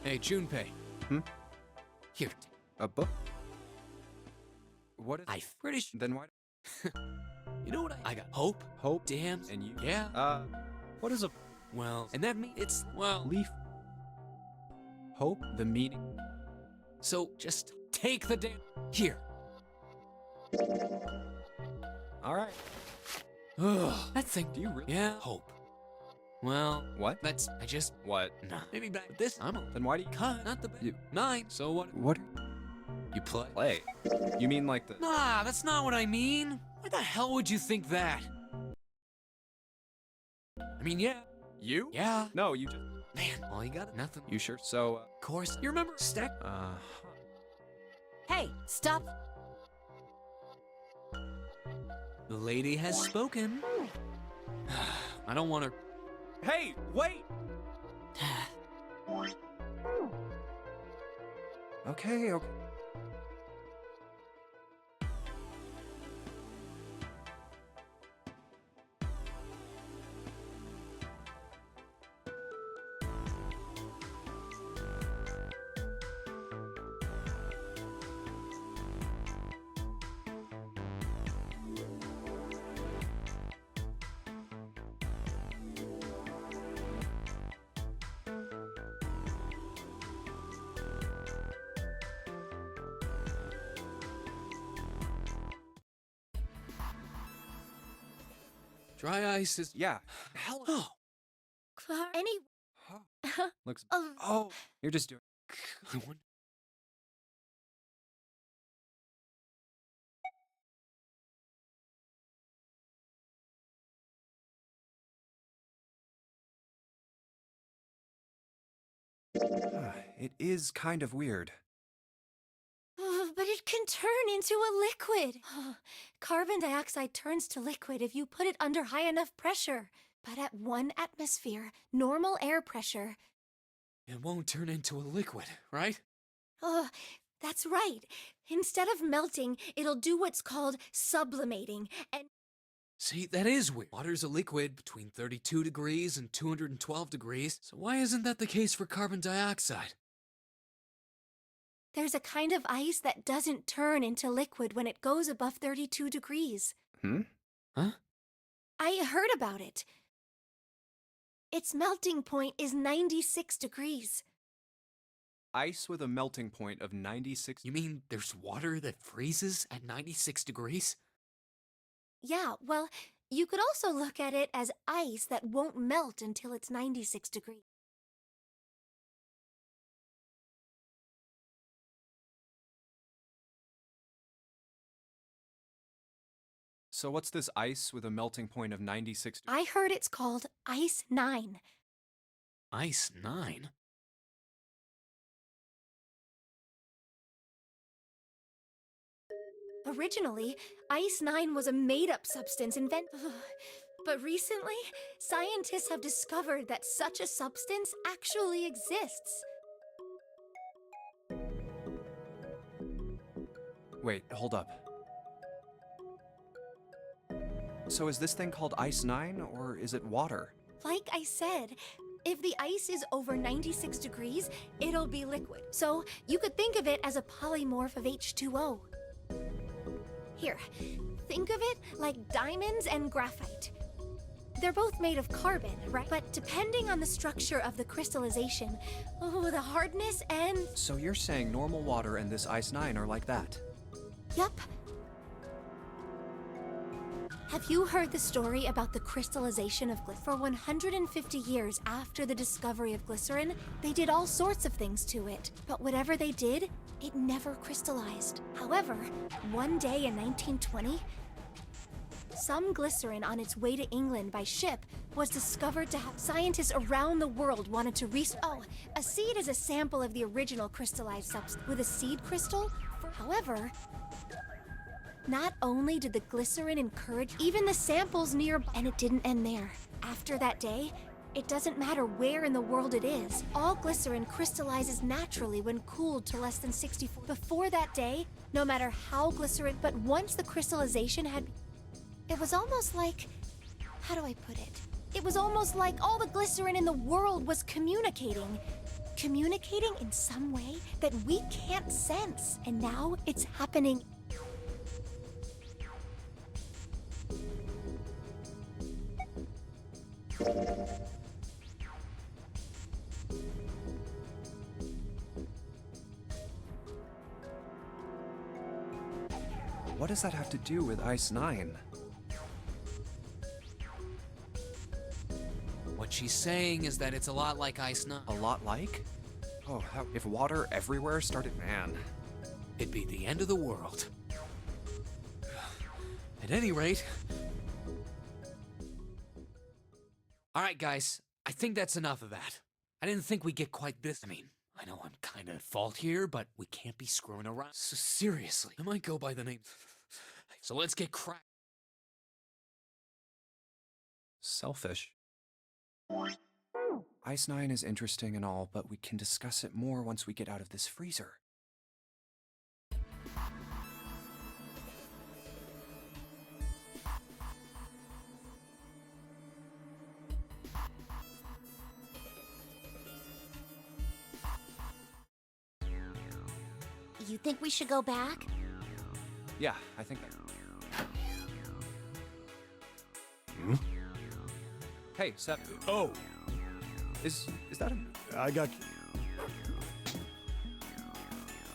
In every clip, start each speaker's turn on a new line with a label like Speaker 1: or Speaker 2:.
Speaker 1: Hey, Junpei.
Speaker 2: Hmm?
Speaker 1: Here.
Speaker 2: A book? What is...
Speaker 1: I'm pretty sure.
Speaker 2: Then why...
Speaker 1: You know what I got? Hope.
Speaker 2: Hope?
Speaker 1: Dams.
Speaker 2: And you?
Speaker 1: Yeah.
Speaker 2: What is a...
Speaker 1: Well, and that means it's, well...
Speaker 2: Leaf? Hope? The meaning?
Speaker 1: So, just take the dam. Here.
Speaker 2: Alright.
Speaker 1: Ugh. That thing.
Speaker 2: Do you really...
Speaker 1: Yeah. Hope. Well...
Speaker 2: What?
Speaker 1: That's... I just...
Speaker 2: What?
Speaker 1: Nah. Maybe back with this. I'm a...
Speaker 2: Then why do you...
Speaker 1: Cut. Not the bad.
Speaker 2: You...
Speaker 1: 9. So what?
Speaker 2: What?
Speaker 1: You play.
Speaker 2: Play? You mean like the...
Speaker 1: Nah, that's not what I mean. Why the hell would you think that? I mean, yeah.
Speaker 2: You?
Speaker 1: Yeah.
Speaker 2: No, you just...
Speaker 1: Man, all you got? Nothing.
Speaker 2: You sure? So,
Speaker 1: Of course. You remember Stack?
Speaker 3: Hey, stop!
Speaker 1: The lady has spoken. I don't want to...
Speaker 2: Hey, wait! Okay.
Speaker 1: Dry ice is...
Speaker 2: Yeah. Hell...
Speaker 1: Oh.
Speaker 3: Any...
Speaker 2: Huh. Looks... Oh, you're just doing...
Speaker 1: I wonder...
Speaker 2: It is kind of weird.
Speaker 3: But it can turn into a liquid. Carbon dioxide turns to liquid if you put it under high enough pressure. But at 1 atmosphere, normal air pressure...
Speaker 1: It won't turn into a liquid, right?
Speaker 3: That's right. Instead of melting, it'll do what's called sublimating, and...
Speaker 1: See, that is weird. Water's a liquid between 32 degrees and 212 degrees, so why isn't that the case for carbon dioxide?
Speaker 3: There's a kind of ice that doesn't turn into liquid when it goes above 32 degrees.
Speaker 1: Huh?
Speaker 3: I heard about it. Its melting point is 96 degrees.
Speaker 2: Ice with a melting point of 96...
Speaker 1: You mean there's water that freezes at 96 degrees?
Speaker 3: Yeah, well, you could also look at it as ice that won't melt until it's 96 degrees.
Speaker 2: So what's this ice with a melting point of 96...
Speaker 3: I heard it's called Ice 9.
Speaker 1: Ice 9?
Speaker 3: Originally, Ice 9 was a made-up substance invented... But recently, scientists have discovered that such a substance actually exists.
Speaker 2: Wait, hold up. So is this thing called Ice 9, or is it water?
Speaker 3: Like I said, if the ice is over 96 degrees, it'll be liquid. So you could think of it as a polymorph of H2O. Here, think of it like diamonds and graphite. They're both made of carbon, right? But depending on the structure of the crystallization, the hardness and...
Speaker 2: So you're saying normal water and this Ice 9 are like that?
Speaker 3: Yup. Have you heard the story about the crystallization of glycerin? For 150 years after the discovery of glycerin, they did all sorts of things to it. But whatever they did, it never crystallized. However, one day in 1920, Some glycerin on its way to England by ship was discovered to have scientists around the world wanted to Oh, a seed is a sample of the original crystallized substance with a seed crystal. However, not only did the glycerin encourage even the samples near, and it didn't end there. After that day, it doesn't matter where in the world it is. All glycerin crystallizes naturally when cooled to less than 64. Before that day, no matter how glycerin, but once the crystallization had, it was almost like, how do I put it? It was almost like all the glycerin in the world was communicating. Communicating in some way that we can't sense. And now it's happening.
Speaker 2: What does that have to do with Ice 9?
Speaker 1: What she's saying is that it's a lot like Ice 9.
Speaker 2: A lot like? Oh, if water everywhere started, man.
Speaker 1: It'd be the end of the world. At any rate... Alright guys, I think that's enough of that. I didn't think we'd get quite this. I mean, I know I'm kinda at fault here, but we can't be screwing around. So seriously, I might go by the name... So let's get cracked.
Speaker 2: Selfish. Ice 9 is interesting and all, but we can discuss it more once we get out of this freezer.
Speaker 3: You think we should go back?
Speaker 2: Yeah, I think... Hey, Seth.
Speaker 4: Oh,
Speaker 2: Is that a...
Speaker 4: I got.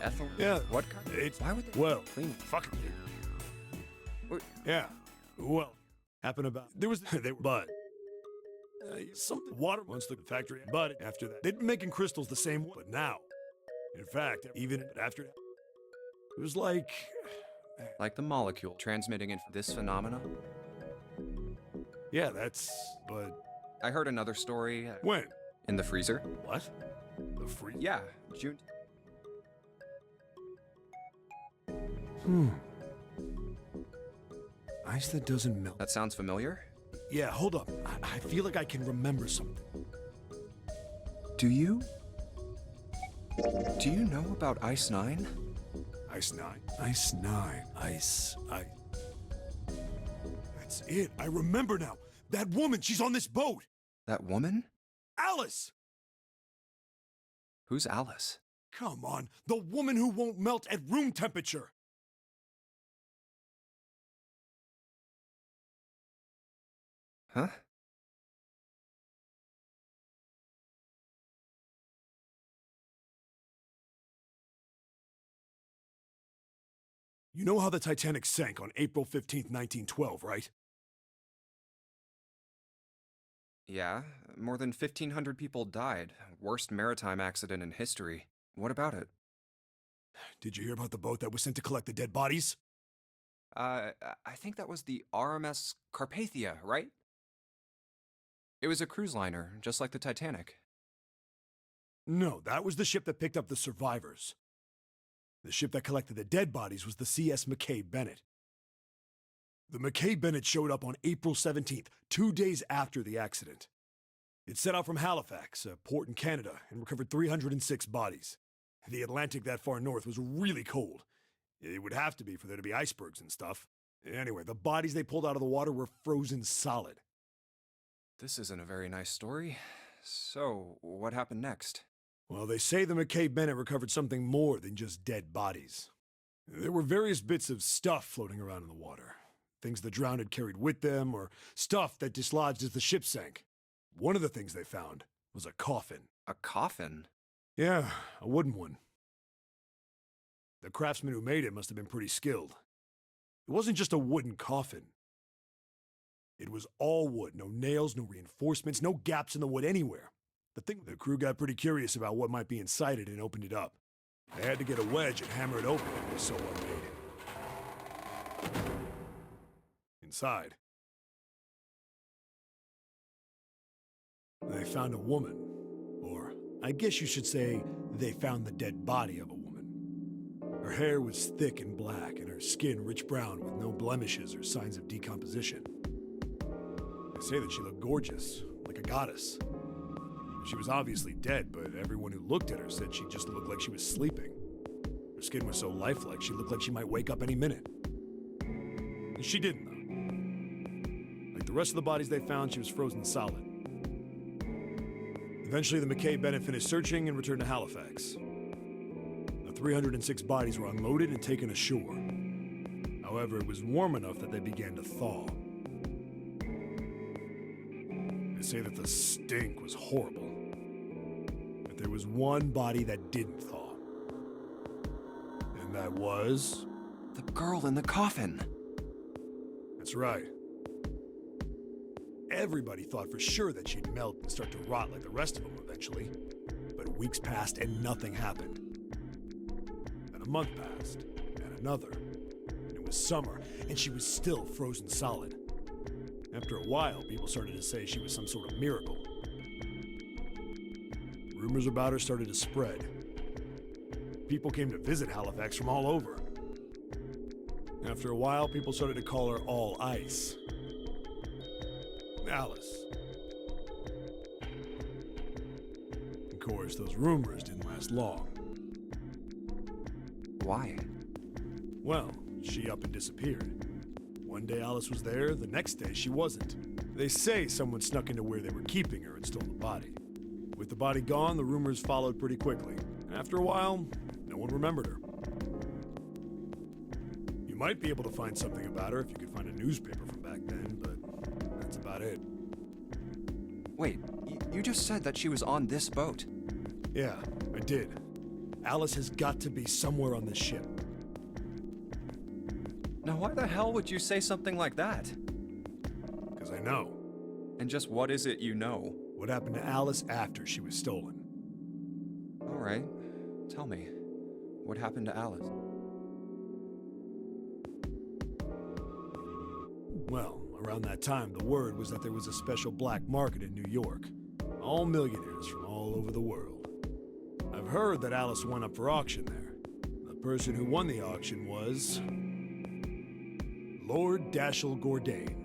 Speaker 2: Ethyl?
Speaker 4: Yeah.
Speaker 2: What kind?
Speaker 4: It's.
Speaker 2: Why would they
Speaker 4: Well,
Speaker 2: clean?
Speaker 4: fuck it.
Speaker 2: What?
Speaker 4: Yeah. Well, happened about. There was. They were. But. Something. Water once the factory. But after that, they'd been making crystals the same way. But now. In fact, even after that, it was like.
Speaker 2: Like the molecule transmitting this phenomena?
Speaker 4: Yeah, that's. But.
Speaker 2: I heard another story.
Speaker 4: When?
Speaker 2: In the freezer?
Speaker 4: What? The free?
Speaker 2: Yeah, June.
Speaker 4: Ice that doesn't melt.
Speaker 2: That sounds familiar?
Speaker 4: Yeah, hold up. I feel like I can remember something.
Speaker 2: Do you? Do you know about Ice 9?
Speaker 4: Ice 9. Ice 9. Ice. That's it. I remember now. That woman, she's on this boat.
Speaker 2: That woman?
Speaker 4: Alice!
Speaker 2: Who's Alice?
Speaker 4: Come on. The woman who won't melt at room temperature.
Speaker 2: Huh?
Speaker 4: You know how the Titanic sank on April 15th, 1912, right?
Speaker 2: Yeah, more than 1,500 people died. Worst maritime accident in history. What about it?
Speaker 4: Did you hear about the boat that was sent to collect the dead bodies?
Speaker 2: I think that was the RMS Carpathia, right? It was a cruise liner, just like the Titanic.
Speaker 4: No, that was the ship that picked up the survivors. The ship that collected the dead bodies was the CS McKay Bennett. The McKay Bennett showed up on April 17th, 2 days after the accident. It set out from Halifax, a port in Canada, and recovered 306 bodies. The Atlantic that far north was really cold. It would have to be for there to be icebergs and stuff. Anyway, the bodies they pulled out of the water were frozen solid.
Speaker 2: This isn't a very nice story. So, what happened next?
Speaker 4: Well, they say the McKay Bennett recovered something more than just dead bodies. There were various bits of stuff floating around in the water. Things the drowned had carried with them, or stuff that dislodged as the ship sank. One of the things they found was a coffin.
Speaker 2: A coffin?
Speaker 4: Yeah, a wooden one. The craftsman who made it must have been pretty skilled. It wasn't just a wooden coffin. It was all wood, no nails, no reinforcements, no gaps in the wood anywhere. The crew got pretty curious about what might be inside it and opened it up. They had to get a wedge and hammer it open. It was so well made. inside. They found a woman, or I guess you should say they found the dead body of a woman. Her hair was thick and black, and her skin rich brown with no blemishes or signs of decomposition. They say that she looked gorgeous, like a goddess. She was obviously dead, but everyone who looked at her said she just looked like she was sleeping. Her skin was so lifelike, she looked like she might wake up any minute. And she didn't, though. Like the rest of the bodies they found, she was frozen solid. Eventually, the McKay-Bennett finished searching and returned to Halifax. The 306 bodies were unloaded and taken ashore. However, it was warm enough that they began to thaw. They say that the stink was horrible. But there was one body that didn't thaw. And that was...
Speaker 2: The girl in the coffin.
Speaker 4: That's right. Everybody thought for sure that she'd melt and start to rot like the rest of them eventually. But weeks passed and nothing happened. Then a month passed, and another. And it was summer, and she was still frozen solid. After a while, people started to say she was some sort of miracle. Rumors about her started to spread. People came to visit Halifax from all over. After a while, people started to call her All Ice. Alice. Of course, those rumors didn't last long.
Speaker 2: Why?
Speaker 4: Well, she up and disappeared. One day Alice was there, the next day she wasn't. They say someone snuck into where they were keeping her and stole the body. With the body gone, the rumors followed pretty quickly. And after a while, no one remembered her. You might be able to find something about her if you could find a newspaper from back then, but that's about it.
Speaker 2: Wait, you just said that she was on this boat.
Speaker 4: Yeah, I did. Alice has got to be somewhere on this ship.
Speaker 2: Now why the hell would you say something like that?
Speaker 4: Because I know.
Speaker 2: And just what is it you know?
Speaker 4: What happened to Alice after she was stolen?
Speaker 2: All right, tell me. What happened to Alice?
Speaker 4: Well, around that time, the word was that there was a special black market in New York. All millionaires from all over the world. I've heard that Alice went up for auction there. The person who won the auction was... Lord Dashiell Gordain.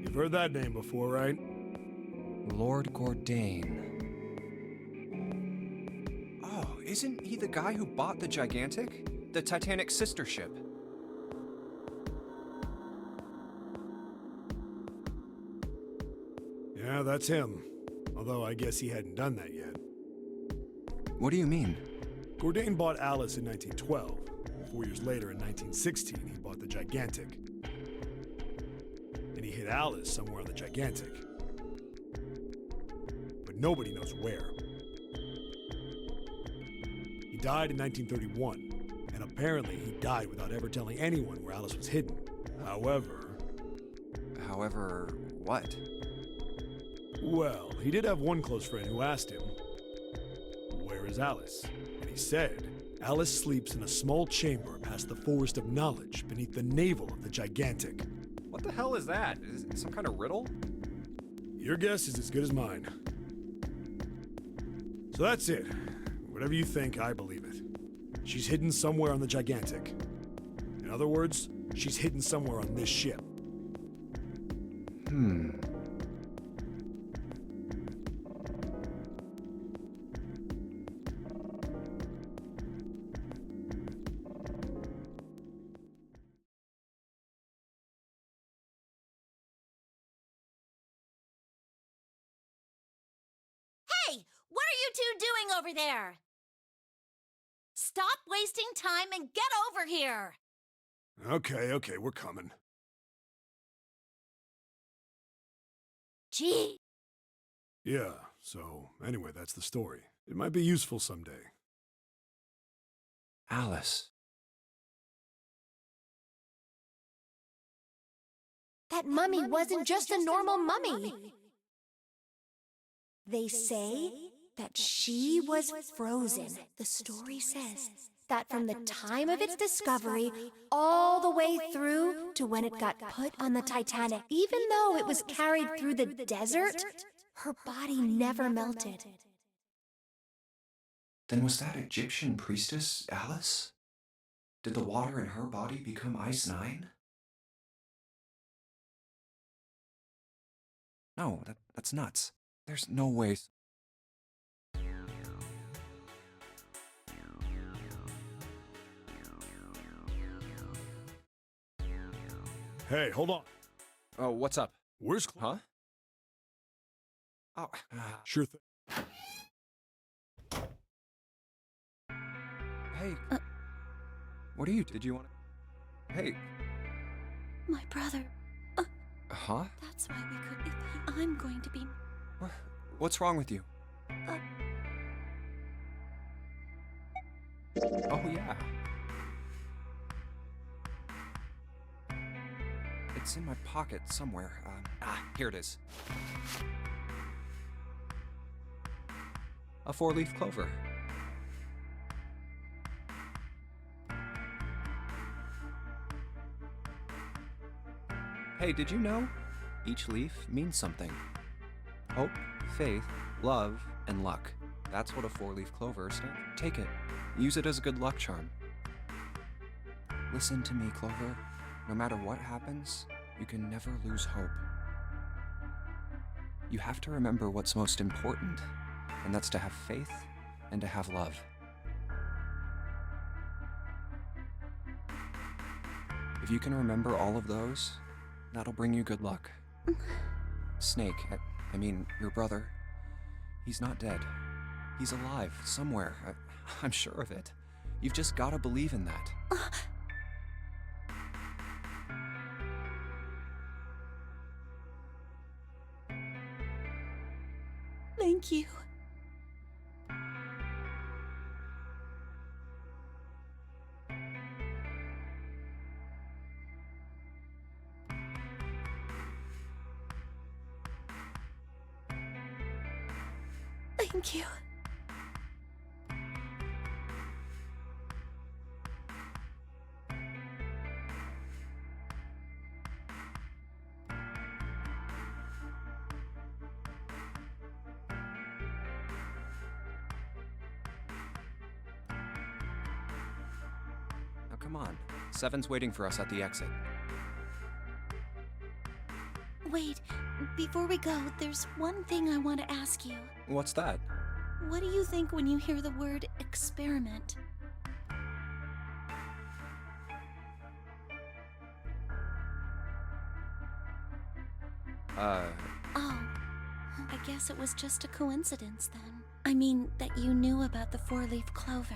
Speaker 4: You've heard that name before, right?
Speaker 2: Lord Gordain. Oh, isn't he the guy who bought the Gigantic? The Titanic's sister ship?
Speaker 4: Yeah, that's him. Although I guess he hadn't done that yet.
Speaker 2: What do you mean?
Speaker 4: Gordain bought Alice in 1912. 4 years later, in 1916, he bought the Gigantic. And he hid Alice somewhere on the Gigantic. But nobody knows where. He died in 1931, and apparently he died without ever telling anyone where Alice was hidden. However,
Speaker 2: What?
Speaker 4: well, he did have one close friend who asked him, "Where is Alice?" And he said, "Alice sleeps in a small chamber past the Forest of Knowledge beneath the navel of the Gigantic."
Speaker 2: What the hell is that? Is it some kind of riddle?
Speaker 4: Your guess is as good as mine. So that's it. Whatever you think, I believe it. She's hidden somewhere on the Gigantic. In other words, she's hidden somewhere on this ship.
Speaker 5: Hey, what are you two doing over there? Stop wasting time and get over here!
Speaker 4: Okay, we're coming.
Speaker 5: Gee,
Speaker 4: Yeah, so anyway, that's the story. It might be useful someday.
Speaker 2: Alice.
Speaker 3: That mummy wasn't just a normal mummy. They say that she was frozen. The story says that from the time of its discovery all the way through to when it got put on the Titanic, even though it was carried through the desert, her body never melted.
Speaker 2: Then was that Egyptian priestess Alice? Did the water in her body become Ice 9? No, that's nuts. There's no way.
Speaker 4: Hey, hold on.
Speaker 2: Oh, what's up?
Speaker 4: Where's
Speaker 2: Huh? Oh,
Speaker 4: Sure thing.
Speaker 2: hey. What are you? Did you want to? Hey.
Speaker 5: My brother.
Speaker 2: Huh?
Speaker 5: That's why we could. I'm going to be.
Speaker 2: What's wrong with you? Oh, yeah. It's in my pocket somewhere. Here it is. A 4-leaf clover. Hey, did you know? Each leaf means something. Hope, faith, love, and luck. That's what a 4-leaf clover stands for. Take it. Use it as a good luck charm. Listen to me, Clover. No matter what happens, you can never lose hope. You have to remember what's most important, and that's to have faith and to have love. If you can remember all of those, that'll bring you good luck. Snake, I mean, your brother, he's not dead. He's alive, somewhere. I'm sure of it. You've just gotta believe in that.
Speaker 5: Thank you. Thank you.
Speaker 2: Now come on. Seven's waiting for us at the exit.
Speaker 5: Wait, before we go, there's one thing I want to ask you.
Speaker 2: What's that?
Speaker 5: What do you think when you hear the word experiment? Oh, I guess it was just a coincidence then. I mean, that you knew about the 4-leaf clover.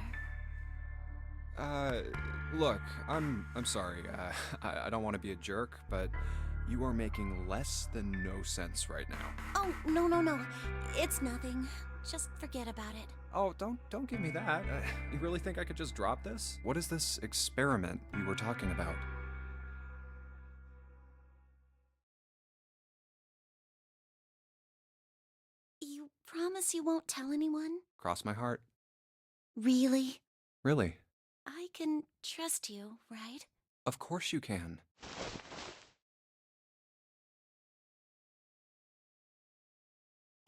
Speaker 2: Look, I'm sorry. I don't want to be a jerk, but you are making less than no sense right now.
Speaker 5: Oh, no. It's nothing. Just forget about it.
Speaker 2: Oh, don't give me that. You really think I could just drop this? What is this experiment you were talking about?
Speaker 5: You promise you won't tell anyone?
Speaker 2: Cross my heart.
Speaker 5: Really?
Speaker 2: Really?
Speaker 5: I can trust you, right?
Speaker 2: Of course you can.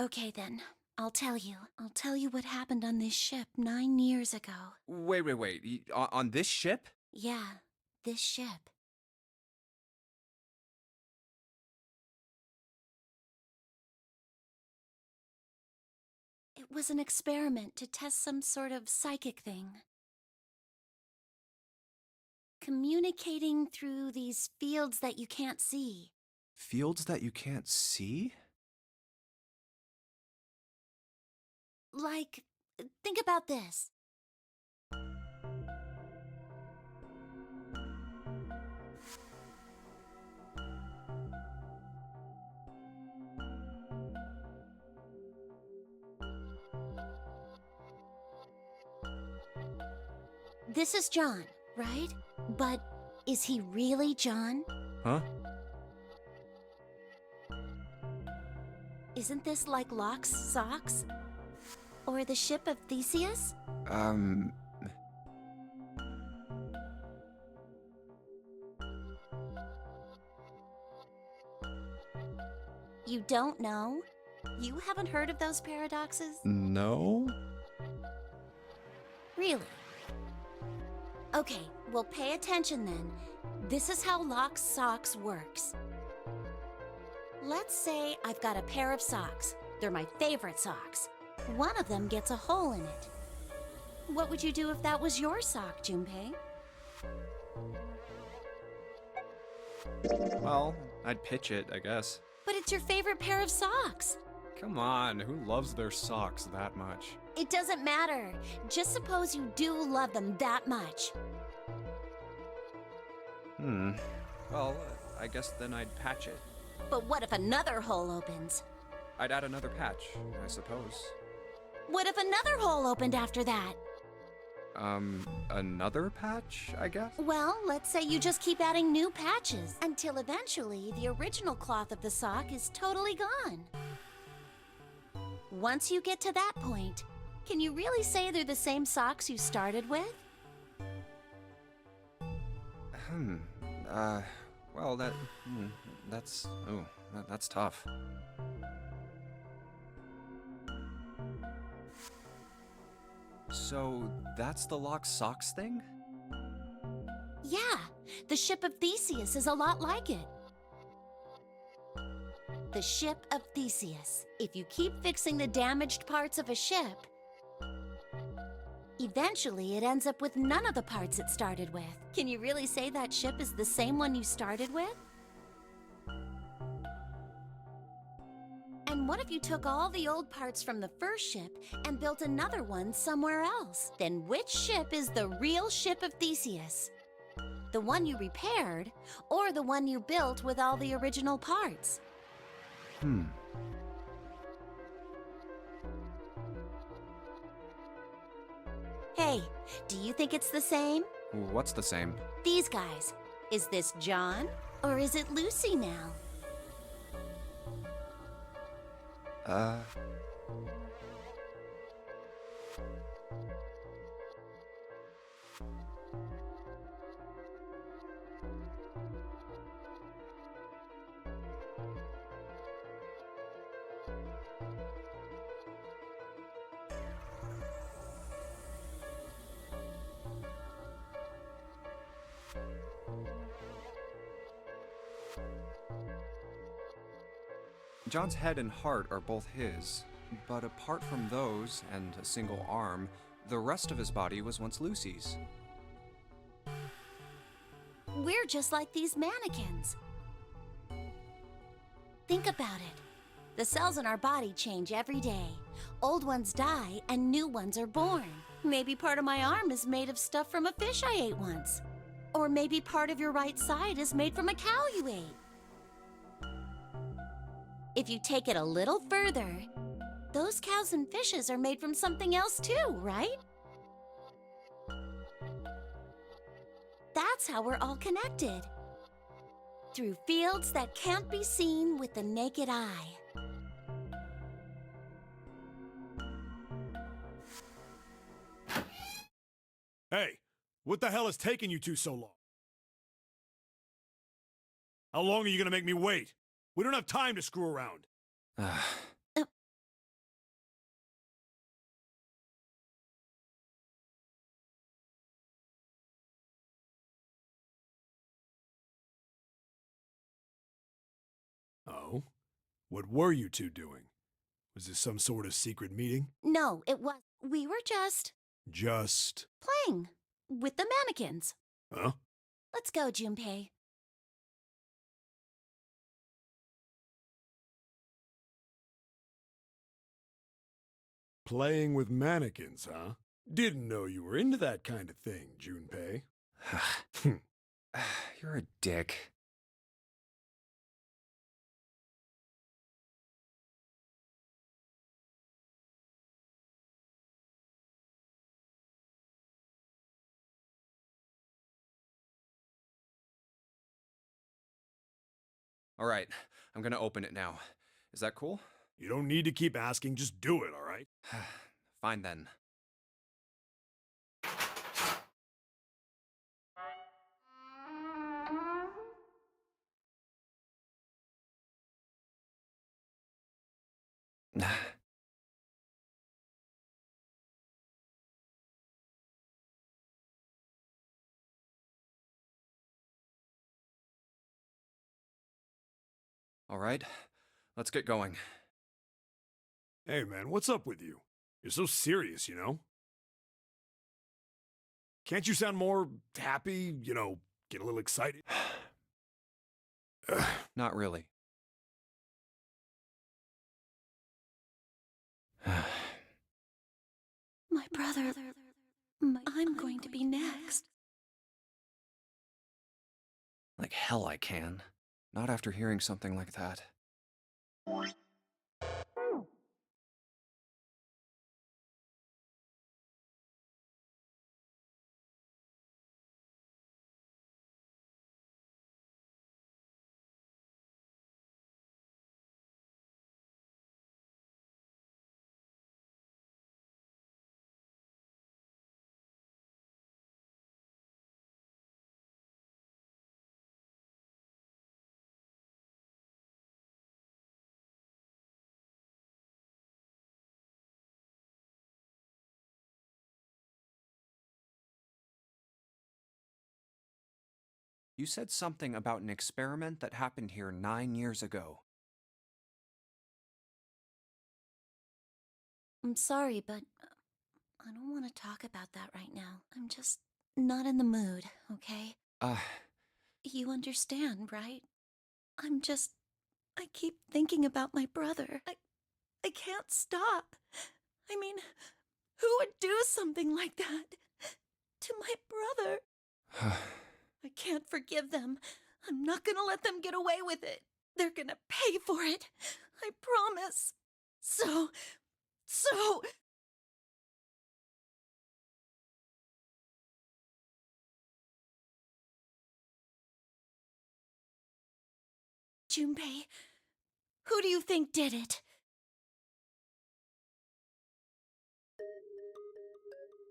Speaker 5: Okay then, I'll tell you. I'll tell you what happened on this ship 9 years ago.
Speaker 2: Wait. On this ship?
Speaker 5: Yeah, this ship. It was an experiment to test some sort of psychic thing. Communicating through these fields that you can't see.
Speaker 2: Fields that you can't see?
Speaker 5: Like, think about this. This is John, right? But is he really John?
Speaker 2: Huh?
Speaker 5: Isn't this like Locke's socks? Or the ship of Theseus?
Speaker 2: Um,
Speaker 5: You don't know? You haven't heard of those paradoxes?
Speaker 2: no?
Speaker 5: Really? Okay, well, pay attention then. This is how Lock's socks works. Let's say I've got a pair of socks. They're my favorite socks. One of them gets a hole in it. What would you do if that was your sock, Junpei?
Speaker 2: Well, I'd pitch it, I guess.
Speaker 5: But it's your favorite pair of socks.
Speaker 2: Come on, who loves their socks that much?
Speaker 5: It doesn't matter. Just suppose you do love them that much.
Speaker 2: Well, I guess then I'd patch it.
Speaker 5: But what if another hole opens?
Speaker 2: I'd add another patch, I suppose.
Speaker 5: What if another hole opened after that?
Speaker 2: Another patch, I guess?
Speaker 5: Well, let's say you just keep adding new patches until eventually the original cloth of the sock is totally gone. Once you get to that point, can you really say they're the same socks you started with?
Speaker 2: Well, that's tough. So, that's the locked socks thing?
Speaker 5: Yeah, the ship of Theseus is a lot like it. The ship of Theseus. If you keep fixing the damaged parts of a ship, eventually it ends up with none of the parts it started with. Can you really say that ship is the same one you started with? And what if you took all the old parts from the first ship and built another one somewhere else? Then which ship is the real ship of Theseus? The one you repaired, or the one you built with all the original parts? Hey, do you think it's the same?
Speaker 2: What's the same?
Speaker 5: These guys. Is this John, or is it Lucy now?
Speaker 2: John's head and heart are both his, but apart from those and a single arm, the rest of his body was once Lucy's.
Speaker 5: We're just like these mannequins. Think about it. The cells in our body change every day. Old ones die and new ones are born. Maybe part of my arm is made of stuff from a fish I ate once. Or maybe part of your right side is made from a cow you ate. If you take it a little further, those cows and fishes are made from something else too, right? That's how we're all connected. Through fields that can't be seen with the naked eye.
Speaker 4: Hey, what the hell is taking you two so long? How long are you gonna make me wait? We don't have time to screw around. Oh? What were you two doing? Was this some sort of secret meeting?
Speaker 5: No, it was. We were just
Speaker 4: Just...
Speaker 5: playing with the mannequins.
Speaker 4: Huh?
Speaker 5: Let's go, Junpei.
Speaker 4: Playing with mannequins, huh? Didn't know you were into that kind of thing, Junpei.
Speaker 2: You're a dick. All right, I'm gonna open it now. Is that cool?
Speaker 4: You don't need to keep asking, just do it, alright?
Speaker 2: Fine then. All right, let's get going.
Speaker 4: Hey man, what's up with you? You're so serious, you know? Can't you sound more happy, get a little excited?
Speaker 2: Not really.
Speaker 5: My brother. I'm going to be next.
Speaker 2: Like hell I can. Not after hearing something like that. You said something about an experiment that happened here 9 years ago.
Speaker 5: I'm sorry, but I don't want to talk about that right now. I'm just not in the mood, okay? You understand, right? I keep thinking about my brother. I can't stop. I mean, who would do something like that to my brother? I can't forgive them. I'm not gonna let them get away with it. They're gonna pay for it. I promise. So... Junpei, who do you think did it?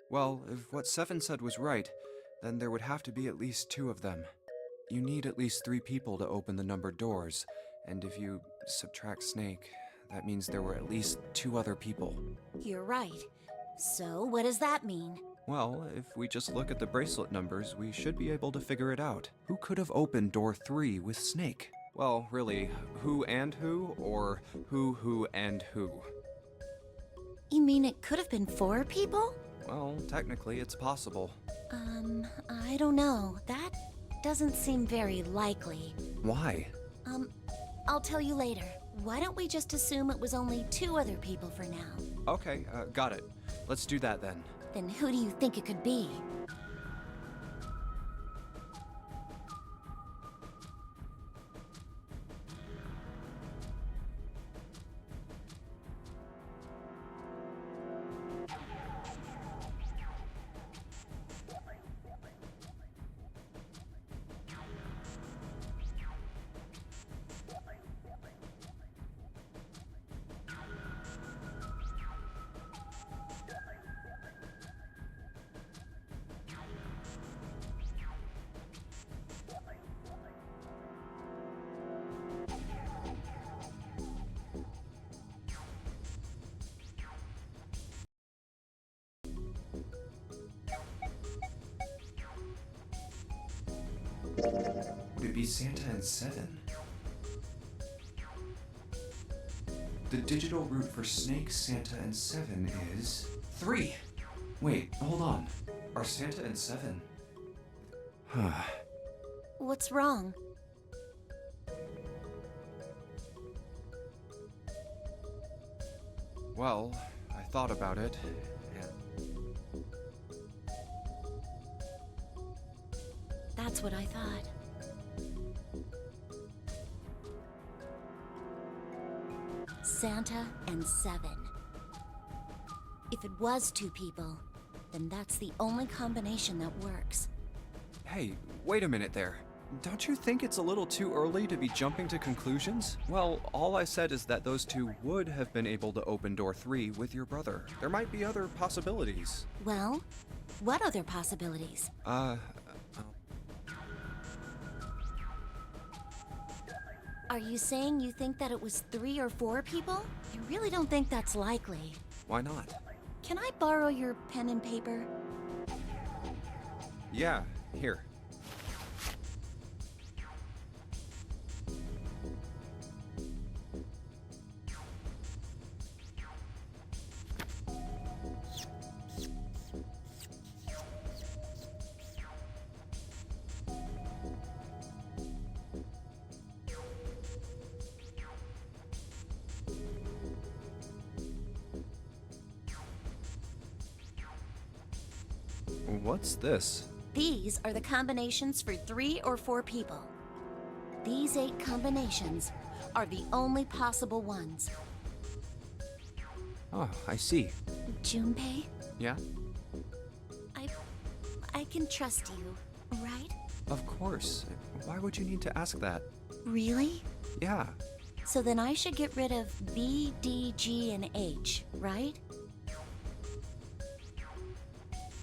Speaker 2: Well, if what Seven said was right, then there would have to be at least 2 of them. You need at least 3 people to open the numbered doors, and if you subtract Snake, that means there were at least 2 other people.
Speaker 5: You're right. So, what does that mean?
Speaker 2: Well, if we just look at the bracelet numbers, we should be able to figure it out. Who could have opened door 3 with Snake? Well, really, who and who, or who and who?
Speaker 5: You mean it could have been 4 people?
Speaker 2: Well, technically it's possible.
Speaker 5: I don't know. That doesn't seem very likely.
Speaker 2: Why?
Speaker 5: I'll tell you later. Why don't we just assume it was only 2 other people for now?
Speaker 2: Okay, got it. Let's do that then.
Speaker 5: Then who do you think it could be?
Speaker 2: Would it be Santa and 7? The digital root for Snake, Santa, and 7 is 3. Wait, hold on. Are Santa and 7? Huh.
Speaker 5: What's wrong?
Speaker 2: Well, I thought about it, and
Speaker 5: That's what I thought. Santa and 7. If it was 2 people, then that's the only combination that works.
Speaker 2: hey, wait a minute there. Don't you think it's a little too early to be jumping to conclusions? Well, all I said is that those two would have been able to open door 3 with your brother. There might be other possibilities.
Speaker 5: Well, what other possibilities? Are you saying you think that it was 3 or 4 people? I really don't think that's likely.
Speaker 2: Why not?
Speaker 5: Can I borrow your pen and paper?
Speaker 2: Yeah, here. What's this?
Speaker 5: These are the combinations for 3 or 4 people. These 8 combinations are the only possible ones.
Speaker 2: Oh, I see.
Speaker 5: Junpei,
Speaker 2: Yeah?
Speaker 5: I can trust you, right?
Speaker 2: Of course. Why would you need to ask that?
Speaker 5: Really?
Speaker 2: Yeah.
Speaker 5: So then I should get rid of B, D, G, and H, right?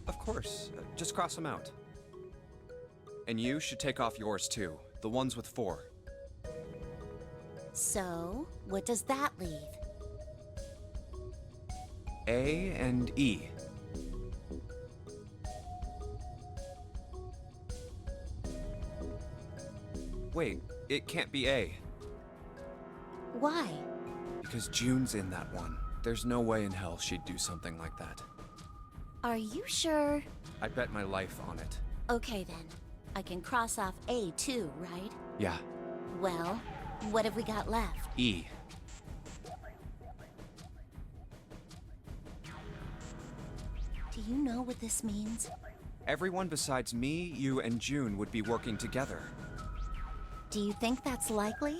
Speaker 2: Of course. Just cross them out. And you should take off yours too. The ones with 4.
Speaker 5: So, what does that leave?
Speaker 2: A and E. Wait, it can't be A.
Speaker 5: Why?
Speaker 2: Because June's in that one. There's no way in hell she'd do something like that.
Speaker 5: Are you sure?
Speaker 2: I bet my life on it.
Speaker 5: Okay then. I can cross off A too, right?
Speaker 2: Yeah.
Speaker 5: Well, what have we got left?
Speaker 2: E.
Speaker 5: Do you know what this means?
Speaker 2: Everyone besides me, you, and June would be working together.
Speaker 5: Do you think that's likely?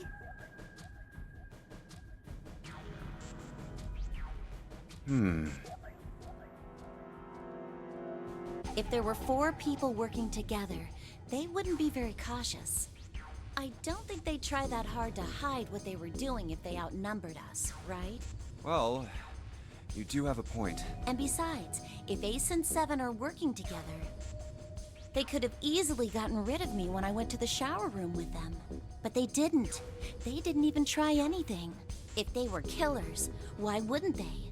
Speaker 5: If there were 4 people working together, they wouldn't be very cautious. I don't think they'd try that hard to hide what they were doing if they outnumbered us, right?
Speaker 2: Well, you do have a point.
Speaker 5: And besides, if Ace and Seven are working together, they could have easily gotten rid of me when I went to the shower room with them. But they didn't. They didn't even try anything. If they were killers, why wouldn't they?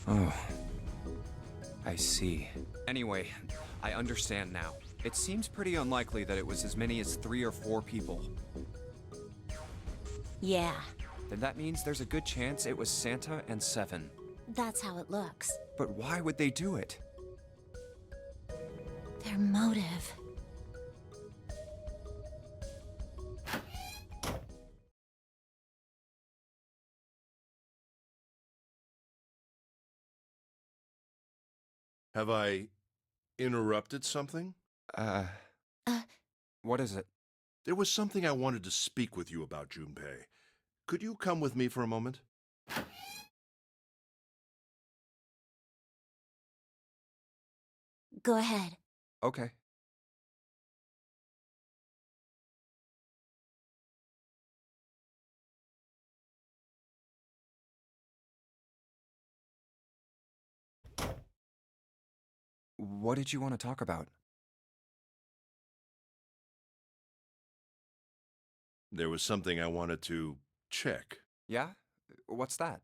Speaker 2: Oh. I see. Anyway, I understand now. It seems pretty unlikely that it was as many as 3 or 4 people.
Speaker 5: Yeah,
Speaker 2: Then that means there's a good chance it was Santa and Seven.
Speaker 5: that's how it looks.
Speaker 2: But why would they do it?
Speaker 5: Their motive.
Speaker 6: Have I interrupted something?
Speaker 2: What is it?
Speaker 6: There was something I wanted to speak with you about, Junpei. Could you come with me for a moment?
Speaker 5: Go ahead.
Speaker 2: Okay. What did you want to talk about?
Speaker 6: There was something I wanted to check.
Speaker 2: Yeah? What's that?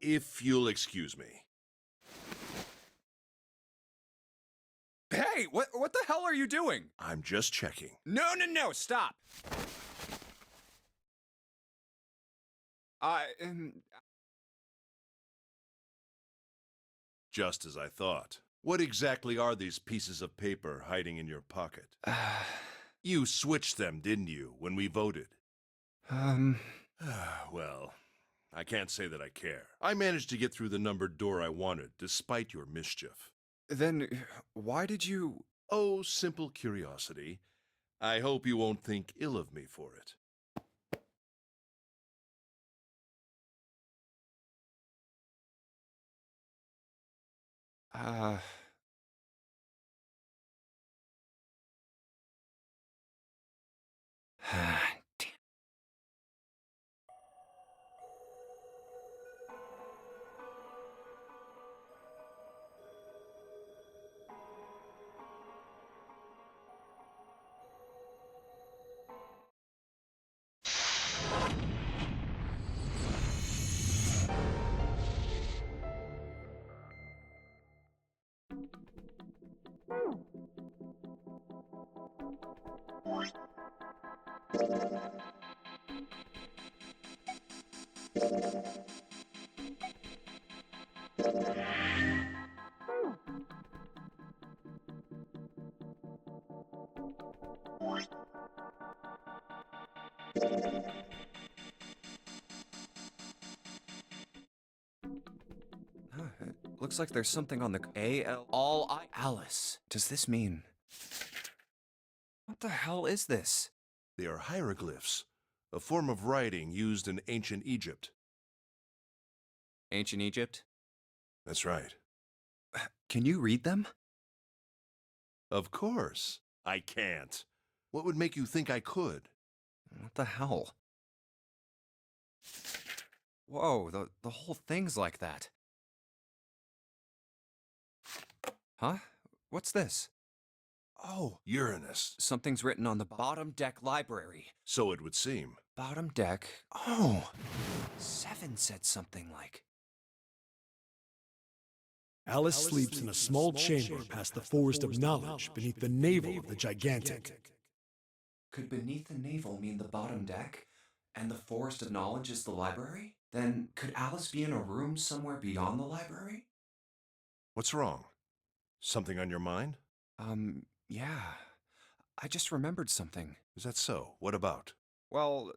Speaker 6: If you'll excuse me.
Speaker 2: Hey, what the hell are you doing?
Speaker 6: I'm just checking.
Speaker 2: No, stop!
Speaker 6: Just as I thought. What exactly are these pieces of paper hiding in your pocket? You switched them, didn't you, when we voted? Well, I can't say that I care. I managed to get through the numbered door I wanted, despite your mischief.
Speaker 2: Then, why did you...
Speaker 6: Oh, simple curiosity. I hope you won't think ill of me for it.
Speaker 2: Uh... Damn. It looks like there's something on the A-L... All I... Alice. Does this mean... What the hell is this?
Speaker 6: They are hieroglyphs, a form of writing used in ancient Egypt.
Speaker 2: Ancient Egypt?
Speaker 6: That's right.
Speaker 2: Can you read them?
Speaker 6: Of course. I can't. What would make you think I could?
Speaker 2: What the hell? Whoa, the whole thing's like that. Huh? What's this?
Speaker 6: Oh, Uranus.
Speaker 2: Something's written on the bottom deck library.
Speaker 6: So it would seem.
Speaker 2: Bottom deck? Oh! 7 said something like...
Speaker 4: Alice sleeps in a small chamber past the forest of knowledge beneath the navel of the gigantic.
Speaker 2: Could beneath the navel mean the bottom deck? And the forest of knowledge is the library? Then could Alice be in a room somewhere beyond the library?
Speaker 6: What's wrong? Something on your mind?
Speaker 2: Yeah. I just remembered something.
Speaker 6: Is that so? What about?
Speaker 2: Well,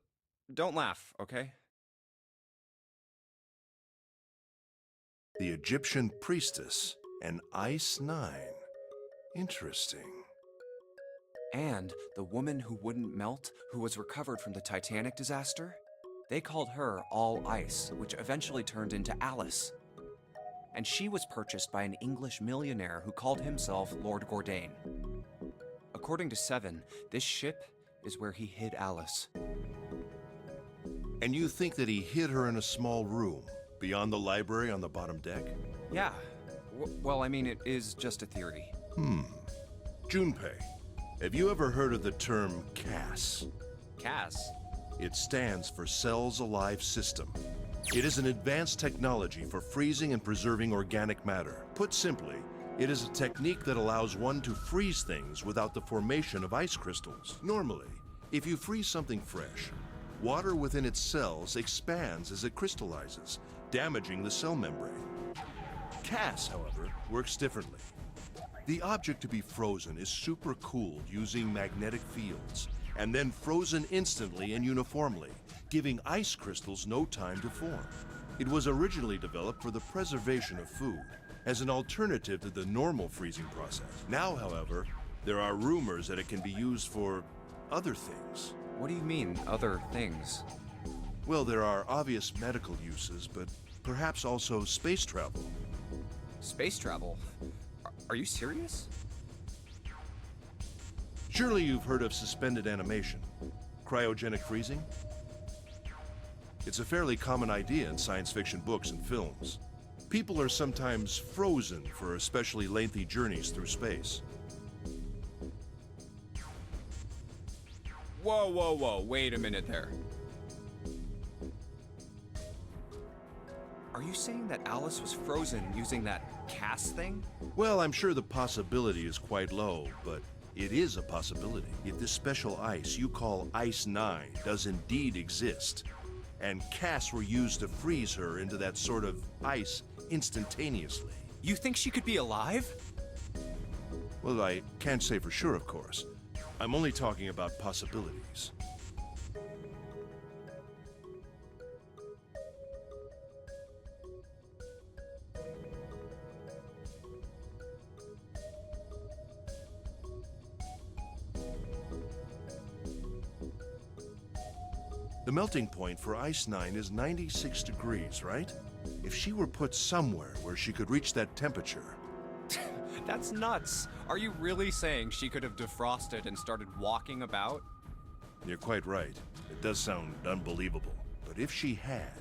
Speaker 2: don't laugh, okay?
Speaker 6: The Egyptian priestess and Ice 9. Interesting.
Speaker 2: And the woman who wouldn't melt, who was recovered from the Titanic disaster? They called her All Ice, which eventually turned into Alice. And she was purchased by an English millionaire who called himself Lord Gordain. According to 7, this ship is where he hid Alice.
Speaker 6: And you think that he hid her in a small room, beyond the library on the bottom deck?
Speaker 2: Yeah. Well, I mean, it is just a theory.
Speaker 6: Junpei, have you ever heard of the term CAS?
Speaker 2: Cass?
Speaker 6: It stands for Cells Alive System. It is an advanced technology for freezing and preserving organic matter. Put simply, it is a technique that allows one to freeze things without the formation of ice crystals. Normally, if you freeze something fresh, water within its cells expands as it crystallizes, damaging the cell membrane. CAS, however, works differently. The object to be frozen is supercooled using magnetic fields, and then frozen instantly and uniformly, giving ice crystals no time to form. It was originally developed for the preservation of food, as an alternative to the normal freezing process. Now, however, there are rumors that it can be used for other things.
Speaker 2: What do you mean, other things?
Speaker 6: Well, there are obvious medical uses, but perhaps also space travel.
Speaker 2: Space travel? Are you serious?
Speaker 6: Surely you've heard of suspended animation, cryogenic freezing? It's a fairly common idea in science fiction books and films. People are sometimes frozen for especially lengthy journeys through space.
Speaker 2: Whoa, wait a minute there. Are you saying that Alice was frozen using that CAS thing?
Speaker 6: Well, I'm sure the possibility is quite low, but it is a possibility. If this special ice you call Ice 9 does indeed exist, and CAS were used to freeze her into that sort of ice instantaneously.
Speaker 2: You think she could be alive?
Speaker 6: Well, I can't say for sure, of course. I'm only talking about possibilities. The melting point for Ice 9 is 96 degrees, right? If she were put somewhere where she could reach that temperature...
Speaker 2: That's nuts. Are you really saying she could have defrosted and started walking about?
Speaker 6: You're quite right. It does sound unbelievable. But if she had,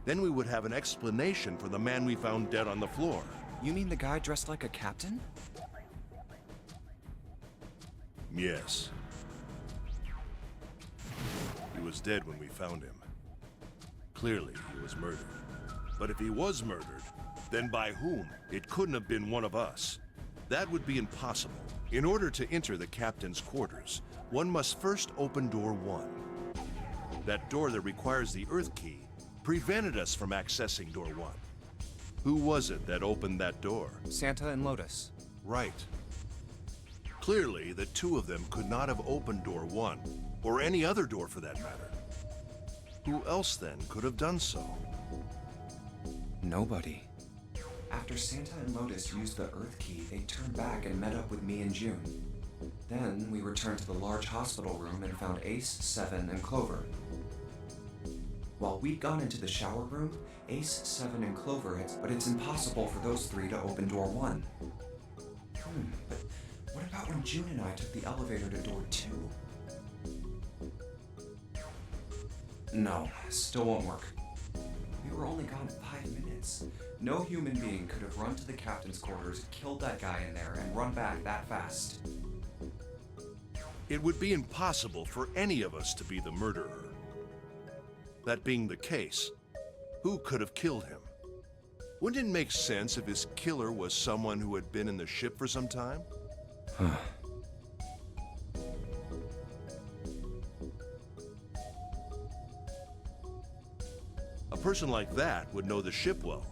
Speaker 6: then we would have an explanation for the man we found dead on the floor.
Speaker 2: You mean the guy dressed like a captain?
Speaker 6: Yes. He was dead when we found him. Clearly, he was murdered. But if he was murdered, then by whom? It couldn't have been one of us. That would be impossible. In order to enter the captain's quarters, one must first open door 1. That door that requires the Earth key prevented us from accessing door 1. Who was it that opened that door?
Speaker 2: Santa and Lotus.
Speaker 6: Right. Clearly, the two of them could not have opened door 1, or any other door for that matter. Who else then could have done so?
Speaker 2: Nobody.
Speaker 7: After Santa and Lotus used the Earth key, they turned back and met up with me and June. Then we returned to the large hospital room and found Ace, Seven, and Clover. While we'd gone into the shower room, Ace, Seven, and Clover had... But it's impossible for those three to open door 1. But what about when June and I took the elevator to door 2? No, still won't work. We were only gone 5 minutes. No human being could have run to the captain's quarters, killed that guy in there, and run back that fast.
Speaker 6: It would be impossible for any of us to be the murderer. That being the case, who could have killed him? Wouldn't it make sense if his killer was someone who had been in the ship for some time? A person like that would know the ship well.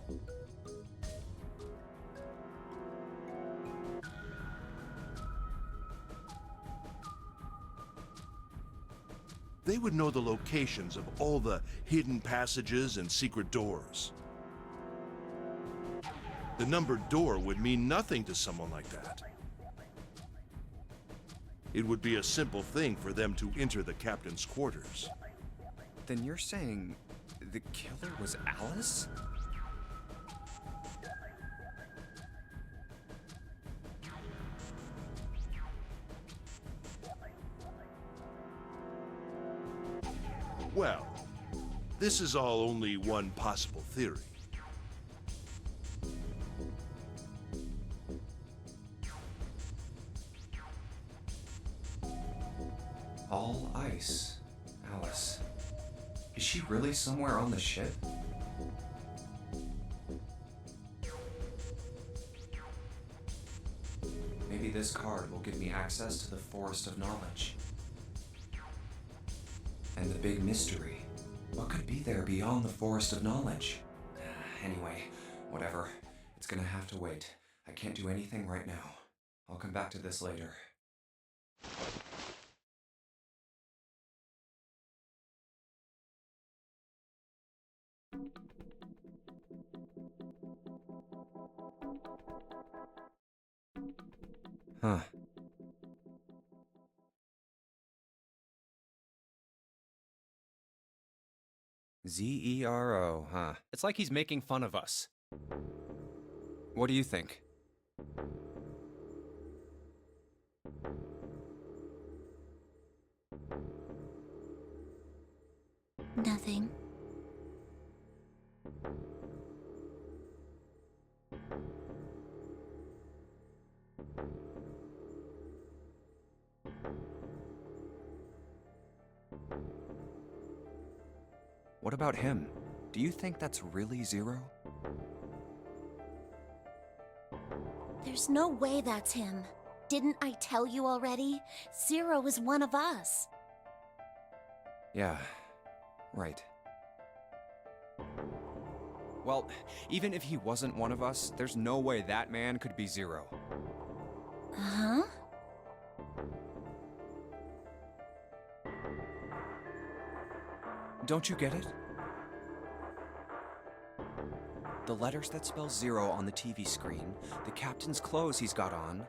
Speaker 6: They would know the locations of all the hidden passages and secret doors. The numbered door would mean nothing to someone like that. It would be a simple thing for them to enter the captain's quarters.
Speaker 2: Then you're saying the killer was Alice?
Speaker 6: Well, this is all only one possible theory.
Speaker 7: All ice. Alice. Is she really somewhere on the ship? Maybe this card will give me access to the Forest of Knowledge. And the big mystery. What could be there beyond the Forest of Knowledge? Anyway, whatever. It's gonna have to wait. I can't do anything right now. I'll come back to this later.
Speaker 2: Huh. Zero, huh? It's like he's making fun of us. What do you think?
Speaker 5: Nothing.
Speaker 2: What about him? Do you think that's really Zero?
Speaker 5: There's no way that's him. Didn't I tell you already? Zero is one of us.
Speaker 2: Yeah, right. Well, even if he wasn't one of us, there's no way that man could be Zero.
Speaker 5: Huh?
Speaker 2: Don't you get it? The letters that spell Zero on the TV screen, the captain's clothes he's got on.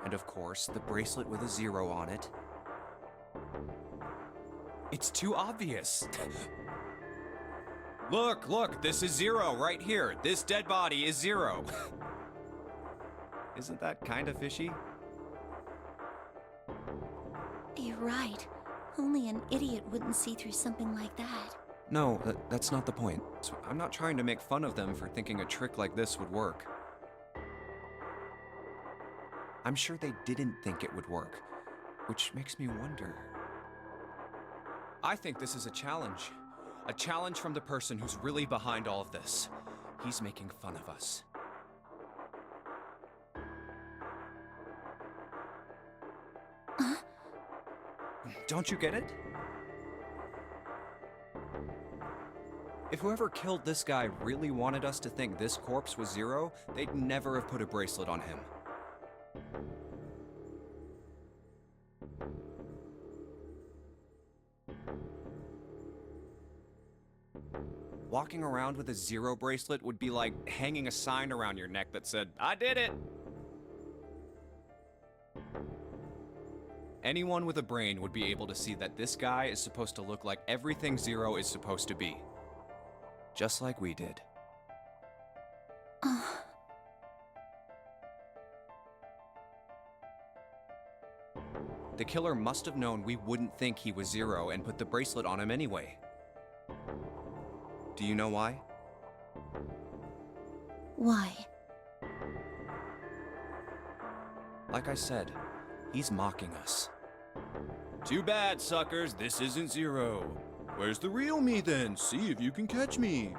Speaker 2: And of course, the bracelet with a 0 on it. It's too obvious. Look, this is 0 right here. This dead body is 0. Isn't that kind of fishy?
Speaker 5: You're right. Only an idiot wouldn't see through something like that.
Speaker 2: No, that's not the point. So I'm not trying to make fun of them for thinking a trick like this would work. I'm sure they didn't think it would work, which makes me wonder. I think this is a challenge. A challenge from the person who's really behind all of this. He's making fun of us. Don't you get it? If whoever killed this guy really wanted us to think this corpse was 0, they'd never have put a bracelet on him. Walking around with a 0 bracelet would be like hanging a sign around your neck that said, "I did it!" Anyone with a brain would be able to see that this guy is supposed to look like everything 0 is supposed to be. Just like we did. The killer must have known we wouldn't think he was 0 and put the bracelet on him anyway. Do you know why?
Speaker 5: Why?
Speaker 2: Like I said, he's mocking us. Too bad, suckers, this isn't 0. Where's the real me then? See if you can catch me.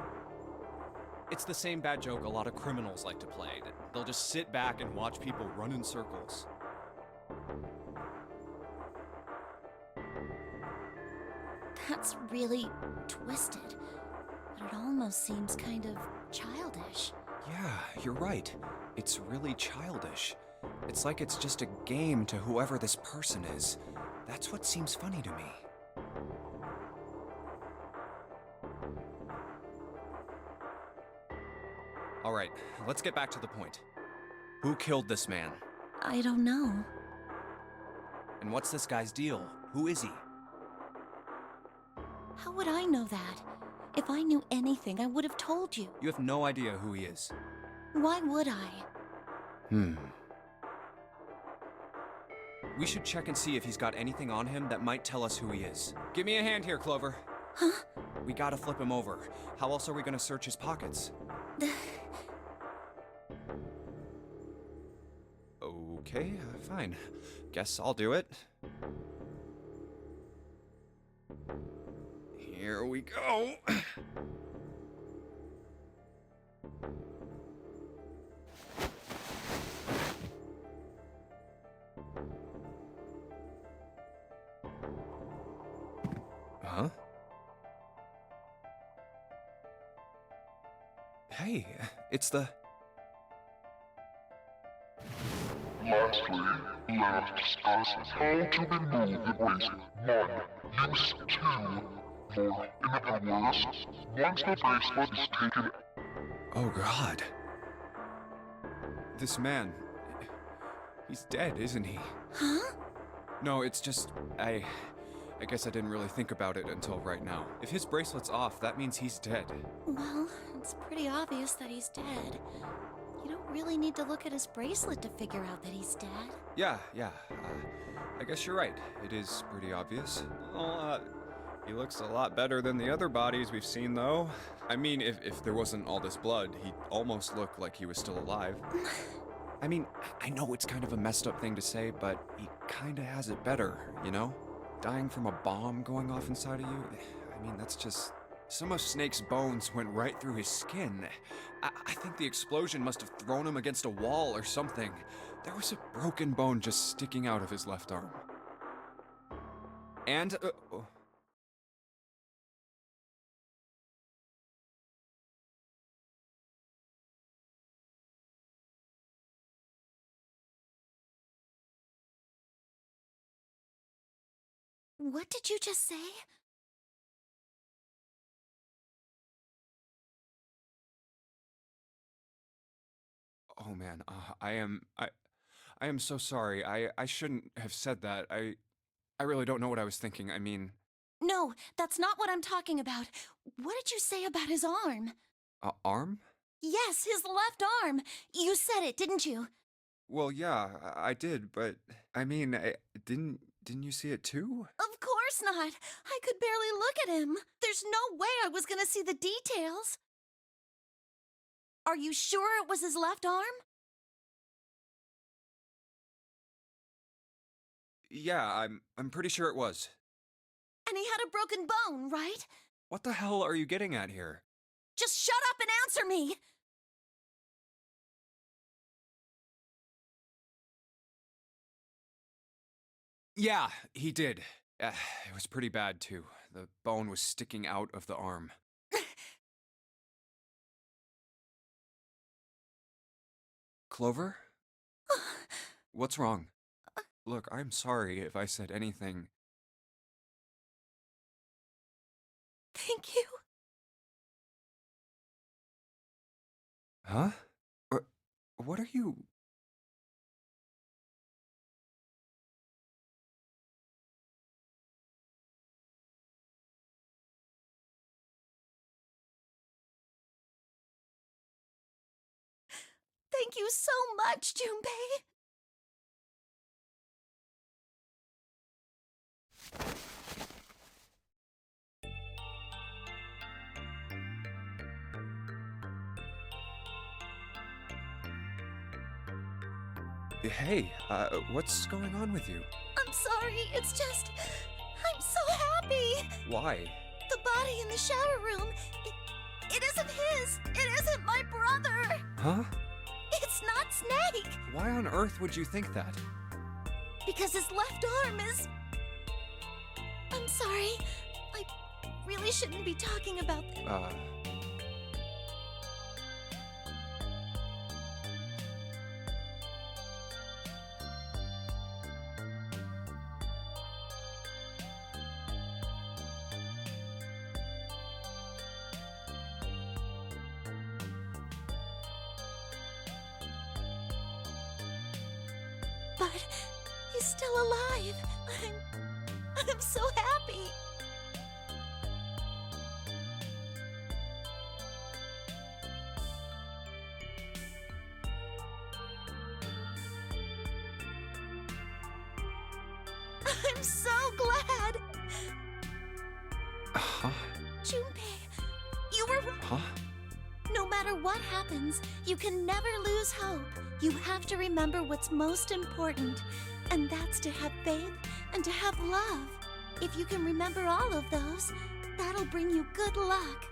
Speaker 2: It's the same bad joke a lot of criminals like to play. They'll just sit back and watch people run in circles.
Speaker 5: That's really twisted. But it almost seems kind of childish.
Speaker 2: Yeah, you're right. It's really childish. It's like it's just a game to whoever this person is. That's what seems funny to me. All right, let's get back to the point. Who killed this man?
Speaker 5: I don't know.
Speaker 2: And what's this guy's deal? Who is he?
Speaker 5: How would I know that? If I knew anything, I would have told you.
Speaker 2: You have no idea who he is.
Speaker 5: Why would I?
Speaker 2: We should check and see if he's got anything on him that might tell us who he is. Give me a hand here, Clover.
Speaker 5: Huh?
Speaker 2: We gotta flip him over. How else are we gonna search his pockets? Okay, fine. Guess I'll do it. Here we go. Huh? Hey, it's the...
Speaker 8: Lastly, let us discuss how to remove the bracelet. 1. Use 2. Or, in other words, once the bracelet is taken...
Speaker 2: Oh God. This man... He's dead, isn't he?
Speaker 5: Huh?
Speaker 2: No, it's just... I guess I didn't really think about it until right now. If his bracelet's off, that means he's dead.
Speaker 5: Well, it's pretty obvious that he's dead. You don't really need to look at his bracelet to figure out that he's dead.
Speaker 2: Yeah. I guess you're right. It is pretty obvious. Well, he looks a lot better than the other bodies we've seen, though. I mean, if there wasn't all this blood, he'd almost look like he was still alive. I mean, I know it's kind of a messed up thing to say, but he kinda has it better, you know? Dying from a bomb going off inside of you, I mean, that's just... Some of Snake's bones went right through his skin. I think the explosion must have thrown him against a wall or something. There was a broken bone just sticking out of his left arm. And...
Speaker 5: What did you just say?
Speaker 2: Oh man, I am so sorry. I shouldn't have said that. I really don't know what I was thinking. I mean,
Speaker 5: No, that's not what I'm talking about. What did you say about his arm?
Speaker 2: arm?
Speaker 5: Yes, his left arm. You said it, didn't you?
Speaker 2: Well, yeah, I did, but I mean, didn't you see it too?
Speaker 5: Of course not. I could barely look at him. There's no way I was gonna see the details. Are you sure it was his left arm?
Speaker 2: Yeah, I'm pretty sure it was.
Speaker 5: And he had a broken bone, right?
Speaker 2: What the hell are you getting at here?
Speaker 5: Just shut up and answer me!
Speaker 2: Yeah, he did. It was pretty bad too. The bone was sticking out of the arm. Clover? What's wrong? Look, I'm sorry if I said anything.
Speaker 5: Thank you.
Speaker 2: Huh? What are you...
Speaker 5: Thank you so much, Junpei.
Speaker 2: Hey, what's going on with you?
Speaker 5: I'm sorry, it's just... I'm so happy!
Speaker 2: Why?
Speaker 5: The body in the shower room, it isn't his! It isn't my brother!
Speaker 2: Huh?
Speaker 5: It's not Snake!
Speaker 2: Why on earth would you think that?
Speaker 5: Because his left arm is... I'm sorry. I really shouldn't be talking about this. But he's still alive. I'm so happy. I'm so glad.
Speaker 2: Huh?
Speaker 5: Junpei, you were wrong.
Speaker 2: Huh?
Speaker 5: No matter what happens, you can never lose hope. You have to remember what's most important, and that's to have faith and to have love. If you can remember all of those, that'll bring you good luck.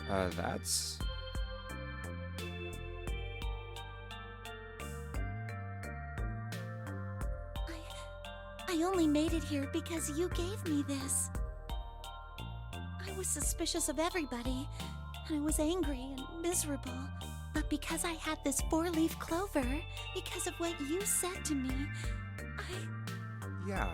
Speaker 2: That's...
Speaker 5: I only made it here because you gave me this. I was suspicious of everybody, and I was angry and miserable. But because I had this four-leaf clover, because of what you said to me,
Speaker 2: Yeah.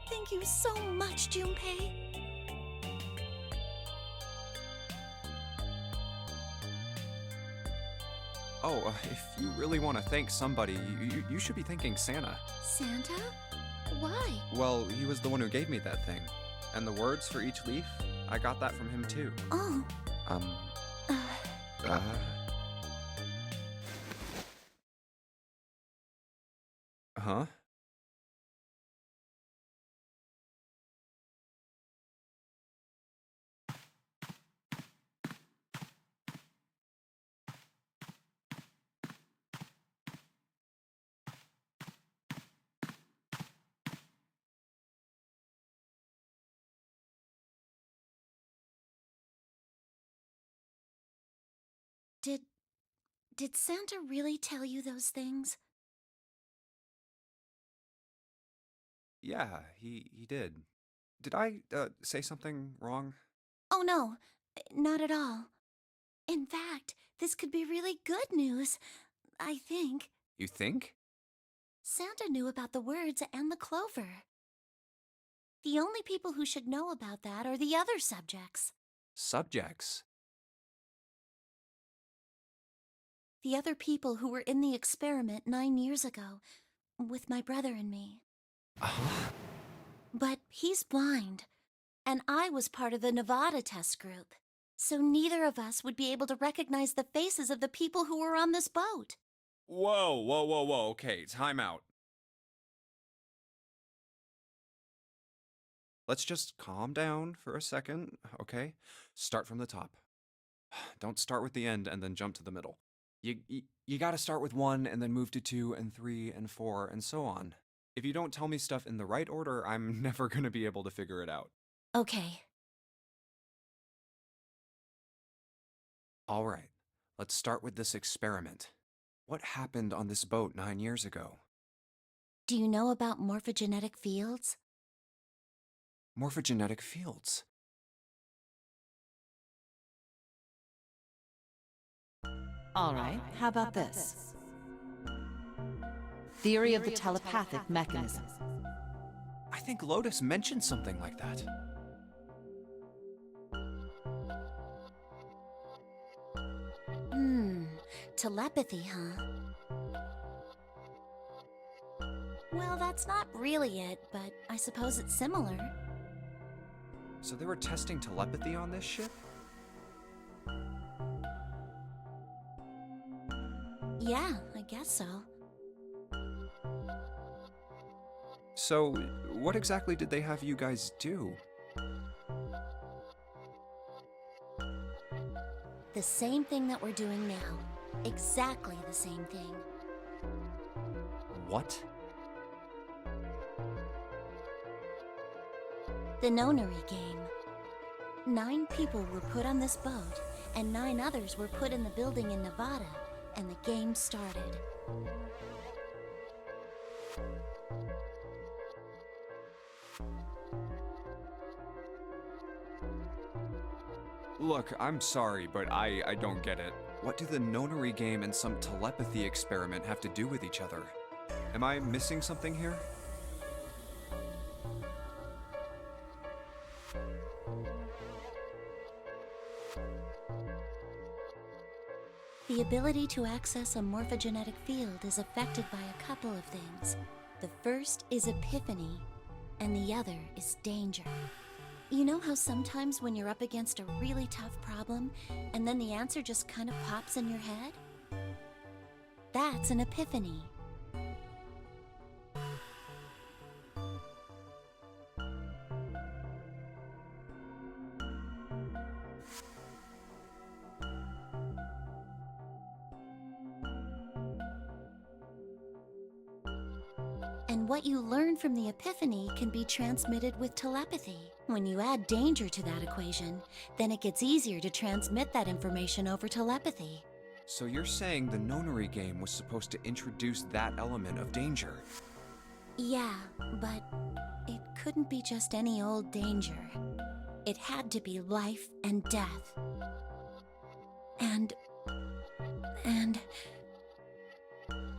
Speaker 5: Thank you so much, Junpei.
Speaker 2: Oh, if you really want to thank somebody, you should be thanking Santa.
Speaker 5: Santa? Why?
Speaker 2: Well, he was the one who gave me that thing. And the words for each leaf, I got that from him too.
Speaker 5: Oh.
Speaker 2: Huh?
Speaker 5: Did Santa really tell you those things?
Speaker 2: Yeah, he did. Did I, say something wrong?
Speaker 5: Oh no, not at all. In fact, this could be really good news, I think.
Speaker 2: You think?
Speaker 5: Santa knew about the words and the clover. The only people who should know about that are the other subjects.
Speaker 2: Subjects?
Speaker 5: The other people who were in the experiment 9 years ago, with my brother and me.
Speaker 2: Huh?
Speaker 5: But he's blind, and I was part of the Nevada test group. So neither of us would be able to recognize the faces of the people who were on this boat.
Speaker 2: Whoa. Okay, time out. Let's just calm down for a second, okay? Start from the top. Don't start with the end and then jump to the middle. You gotta start with 1 and then move to 2 and 3 and 4 and so on. If you don't tell me stuff in the right order, I'm never gonna be able to figure it out.
Speaker 5: Okay.
Speaker 2: All right, let's start with this experiment. What happened on this boat 9 years ago?
Speaker 5: Do you know about morphogenetic fields?
Speaker 2: Morphogenetic fields.
Speaker 9: All right, how about this? Theory of the telepathic mechanism.
Speaker 2: I think Lotus mentioned something like that.
Speaker 5: Telepathy, huh? Well, that's not really it, but I suppose it's similar.
Speaker 2: So they were testing telepathy on this ship?
Speaker 5: Yeah, I guess so.
Speaker 2: So, what exactly did they have you guys do?
Speaker 5: The same thing that we're doing now. Exactly the same thing.
Speaker 2: What?
Speaker 5: The nonary game. 9 people were put on this boat, and 9 others were put in the building in Nevada, and the game started.
Speaker 2: Look, I'm sorry, but I don't get it. What do the nonary game and some telepathy experiment have to do with each other? Am I missing something here?
Speaker 5: The ability to access a morphogenetic field is affected by a couple of things. The first is epiphany, and the other is danger. You know how sometimes when you're up against a really tough problem, and then the answer just kind of pops in your head? That's an epiphany. And what you learn from the epiphany can be transmitted with telepathy. When you add danger to that equation, then it gets easier to transmit that information over telepathy.
Speaker 2: So you're saying the nonary game was supposed to introduce that element of danger?
Speaker 5: Yeah, but it couldn't be just any old danger. It had to be life and death. And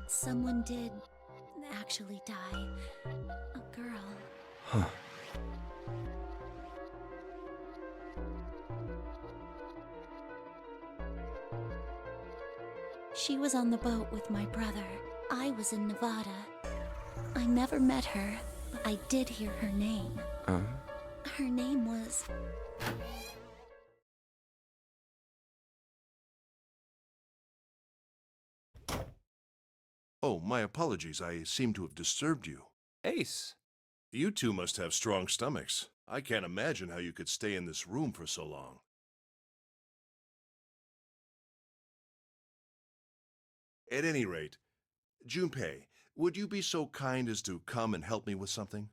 Speaker 5: someone did actually die. A girl.
Speaker 2: Huh.
Speaker 5: She was on the boat with my brother. I was in Nevada. I never met her, but I did hear her name. Her name was...
Speaker 6: Oh, my apologies. I seem to have disturbed you.
Speaker 2: Ace!
Speaker 6: You two must have strong stomachs. I can't imagine how you could stay in this room for so long. At any rate, Junpei, would you be so kind as to come and help me with something?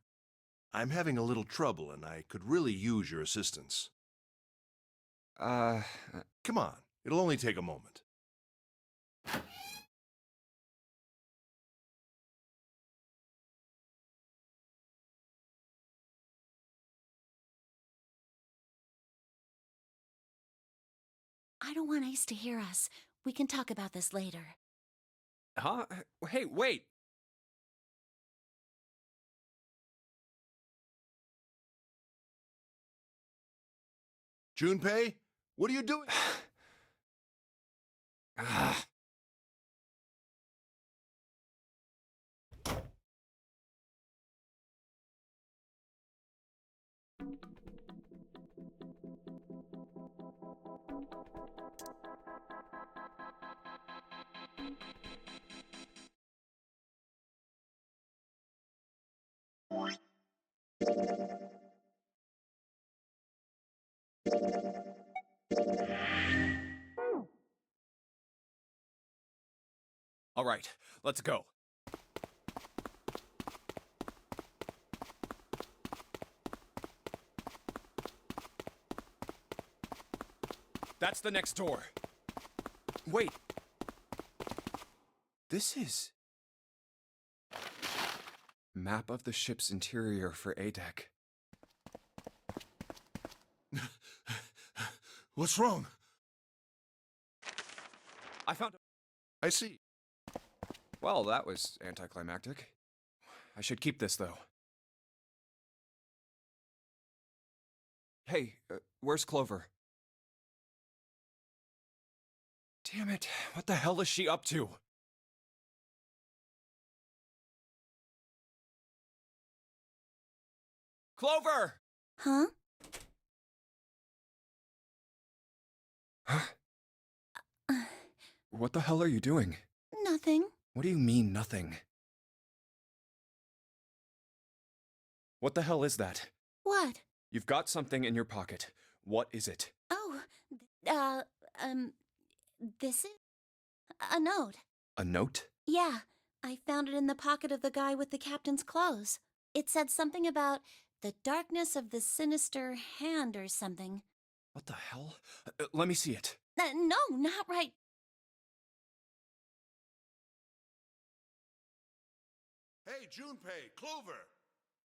Speaker 6: I'm having a little trouble and I could really use your assistance. Come on, it'll only take a moment.
Speaker 5: I don't want Ace to hear us. We can talk about this later.
Speaker 2: Huh? Hey, wait!
Speaker 6: Junpei, what are you doing?
Speaker 2: Ah. All right, let's go. That's the next door. Wait. This is... Map of the ship's interior for A-Deck.
Speaker 6: What's wrong?
Speaker 2: I found...
Speaker 6: I see.
Speaker 2: Well, that was anticlimactic. I should keep this, though. Hey, where's Clover? Damn it, what the hell is she up to? Clover!
Speaker 5: Huh?
Speaker 2: Huh? What the hell are you doing?
Speaker 5: Nothing.
Speaker 2: What do you mean, nothing? What the hell is that?
Speaker 5: What?
Speaker 2: You've got something in your pocket. What is it?
Speaker 5: Oh, this is a note.
Speaker 2: A note?
Speaker 5: Yeah, I found it in the pocket of the guy with the captain's clothes. It said something about the darkness of the sinister hand or something.
Speaker 2: What the hell? Let me see it.
Speaker 5: No, not right.
Speaker 6: Hey, Junpei, Clover!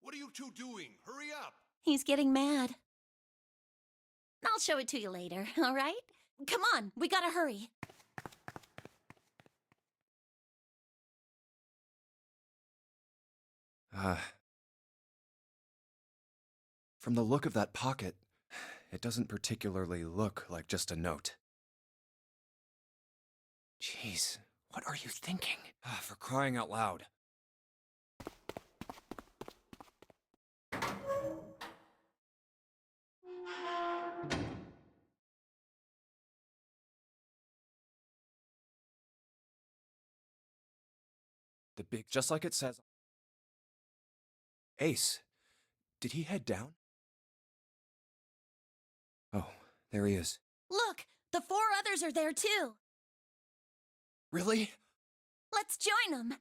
Speaker 6: What are you two doing? Hurry up!
Speaker 5: He's getting mad. I'll show it to you later, all right? Come on, we gotta hurry.
Speaker 2: From the look of that pocket, it doesn't particularly look like just a note. Jeez, what are you thinking? For crying out loud. The big, just like it says. Ace, did he head down? Oh, there he is.
Speaker 5: Look, the 4 others are there too.
Speaker 2: Really?
Speaker 5: Let's join them.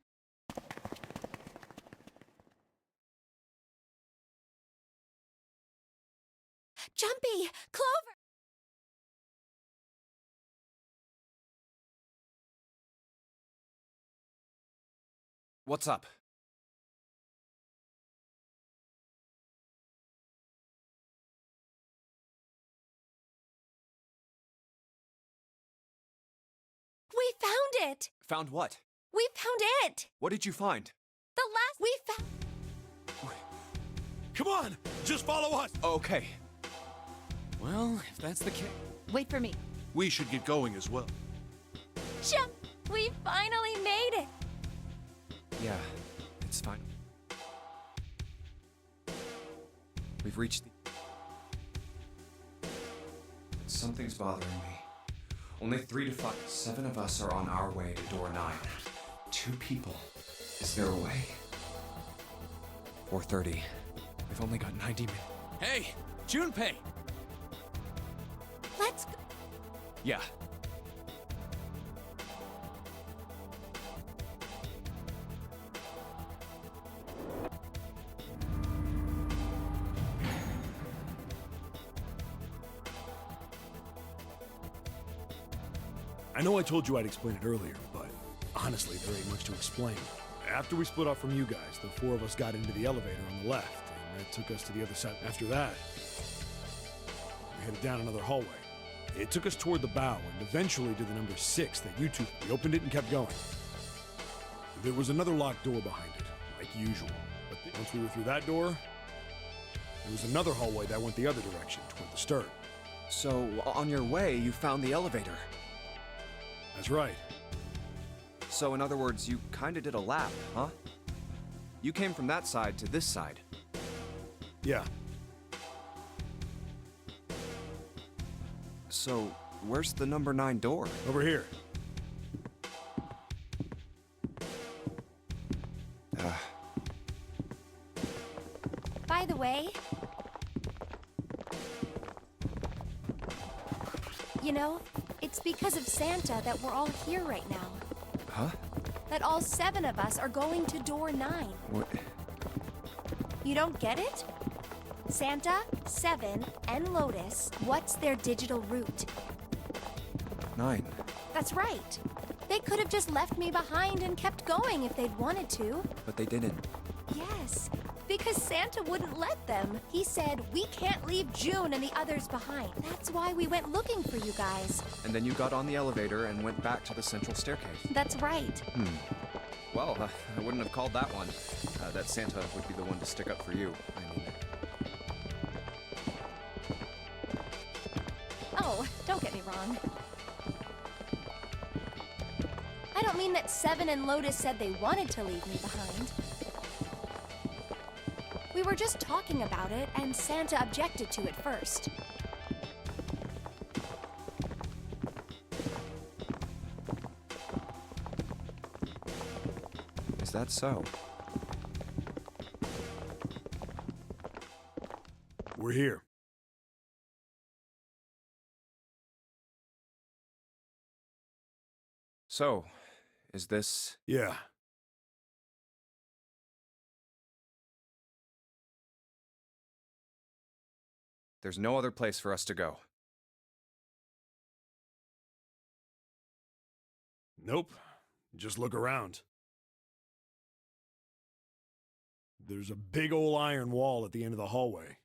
Speaker 5: Jumpy, Clover.
Speaker 2: What's up?
Speaker 3: We found it!
Speaker 2: Found what?
Speaker 3: We found it!
Speaker 2: What did you find?
Speaker 3: The last we found.
Speaker 4: Come on! Just follow us!
Speaker 2: Okay.
Speaker 1: Well, if that's the case.
Speaker 9: Wait for me.
Speaker 6: We should get going as well.
Speaker 3: Jump! We finally made it!
Speaker 2: Yeah, it's fine. We've reached the... Something's bothering me. Only 3 to 5. 7 of us are on our way to door 9. 2 people. Is there a way? 4:30. We've only got 90 minutes.
Speaker 1: Hey, Junpei!
Speaker 3: Let's go.
Speaker 2: Yeah.
Speaker 4: I know I told you I'd explain it earlier, but honestly, there ain't much to explain. After we split off from you guys, the 4 of us got into the elevator on the left, and that took us to the other side. After that, we headed down another hallway. It took us toward the bow, and eventually to the number 6 that you two... We opened it and kept going. There was another locked door behind it, like usual. But once we were through that door, there was another hallway that went the other direction, toward the stern.
Speaker 2: So, on your way, you found the elevator.
Speaker 4: That's right.
Speaker 2: So, in other words, you kinda did a lap, huh? You came from that side to this side.
Speaker 4: Yeah.
Speaker 2: So, where's the number 9 door?
Speaker 4: Over here.
Speaker 3: By the way, you know, it's because of Santa that we're all here right now.
Speaker 2: Huh?
Speaker 3: That all 7 of us are going to door 9.
Speaker 2: What?
Speaker 3: You don't get it? Santa, 7, and Lotus, what's their digital route?
Speaker 2: 9.
Speaker 3: That's right. They could have just left me behind and kept going if they'd wanted to.
Speaker 2: But they didn't.
Speaker 3: Yes, because Santa wouldn't let them. He said, we can't leave June and the others behind. That's why we went looking for you guys.
Speaker 2: And then you got on the elevator and went back to the central staircase.
Speaker 3: That's right.
Speaker 2: Well, I wouldn't have called that one. That Santa would be the one to stick up for you. I mean...
Speaker 3: Oh, don't get me wrong. I don't mean that 7 and Lotus said they wanted to leave me behind. We were just talking about it, and Santa objected to it first.
Speaker 2: Is that so?
Speaker 4: We're here.
Speaker 2: So, is this...
Speaker 4: Yeah.
Speaker 2: There's no other place for us to go.
Speaker 4: Nope. Just look around. There's a big old iron wall at the end of the hallway.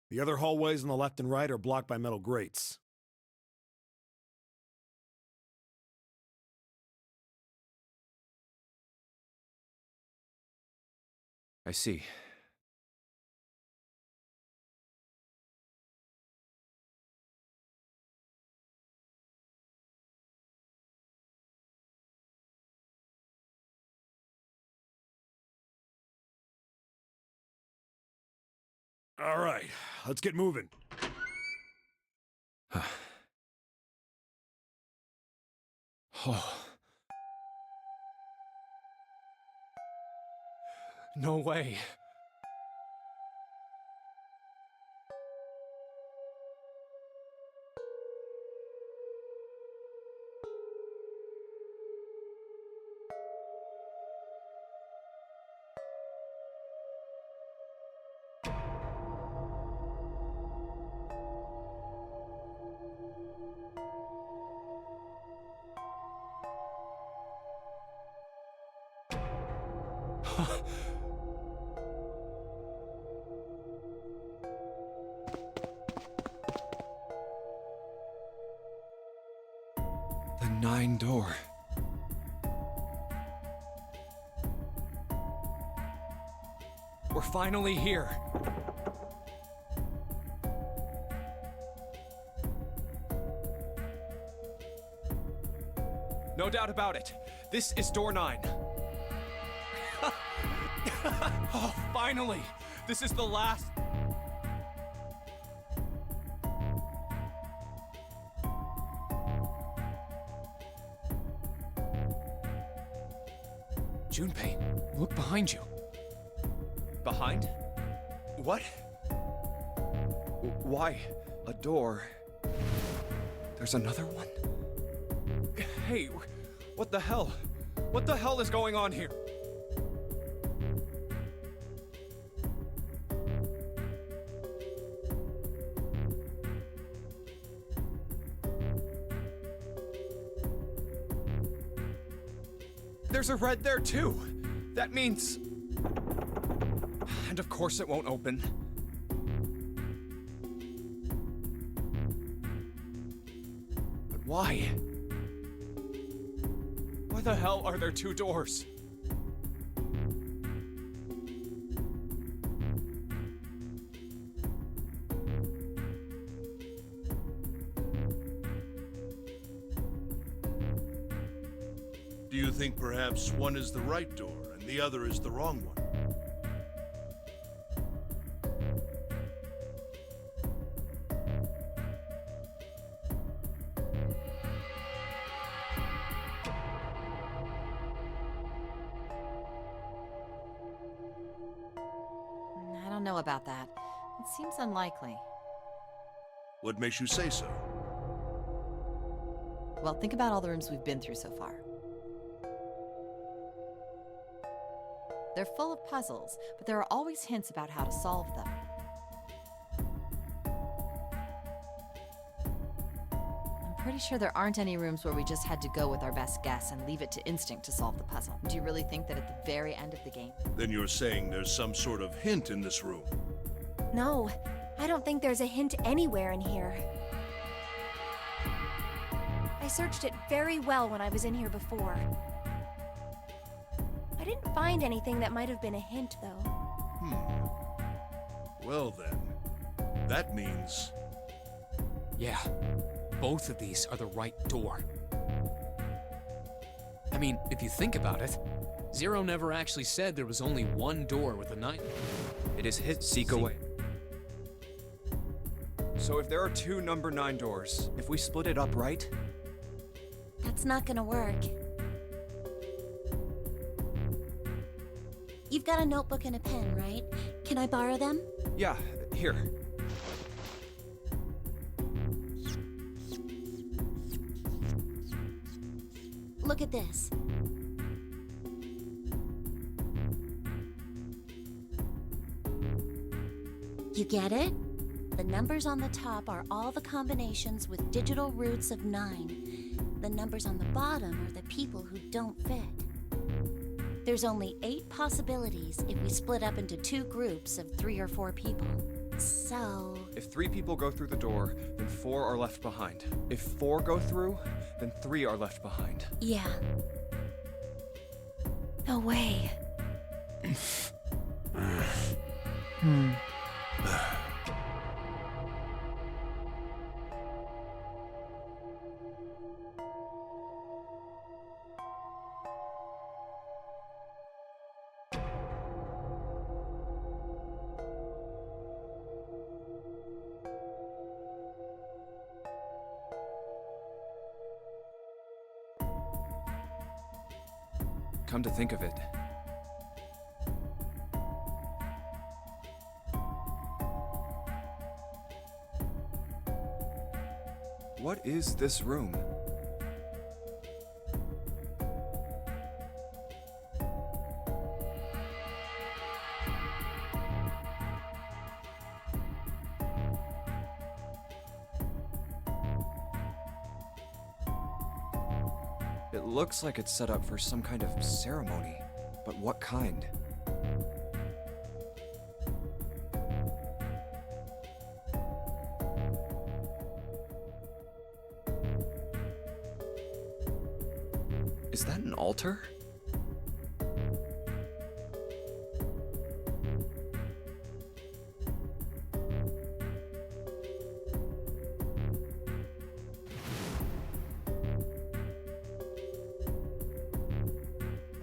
Speaker 4: The other hallways on the left and right are blocked by metal grates.
Speaker 2: I see.
Speaker 4: All right, let's get moving.
Speaker 2: Oh. No way. The 9 door. We're finally here. No doubt about it. This is door 9. Oh, finally! This is the last...
Speaker 1: Junpei, look behind you.
Speaker 2: Behind? What? Why? A door? There's another one? Hey, what the hell? What the hell is going on here? There's a red there too. That means... And of course it won't open. But why? the hell are there two doors?
Speaker 6: Do you think perhaps one is the right door and the other is the wrong one?
Speaker 9: I don't know about that. It seems unlikely.
Speaker 6: What makes you say so?
Speaker 9: Well, think about all the rooms we've been through so far. They're full of puzzles, but there are always hints about how to solve them. I'm pretty sure there aren't any rooms where we just had to go with our best guess and leave it to instinct to solve the puzzle. Do you really think that at the very end of the game?
Speaker 6: Then you're saying there's some sort of hint in this room.
Speaker 3: No, I don't think there's a hint anywhere in here. I searched it very well when I was in here before. I didn't find anything that might have been a hint, though.
Speaker 6: Well then, that means...
Speaker 1: Yeah, both of these are the right door. I mean, if you think about it, Zero never actually said there was only one door with a 9.
Speaker 2: It is hit seek away. So if there are two number 9 doors, if we split it up right,
Speaker 5: That's not gonna work. You've got a notebook and a pen, right? Can I borrow them?
Speaker 2: yeah, here.
Speaker 5: Look at this. You get it? The numbers on the top are all the combinations with digital roots of 9. The numbers on the bottom are the people who don't fit. There's only 8 possibilities if we split up into 2 groups of 3 or 4 people. So...
Speaker 2: If 3 people go through the door, then 4 are left behind. If 4 go through, then 3 are left behind.
Speaker 5: yeah.
Speaker 3: No way.
Speaker 2: Come to think of it, what is this room? It looks like it's set up for some kind of ceremony, but what kind? Is that an altar?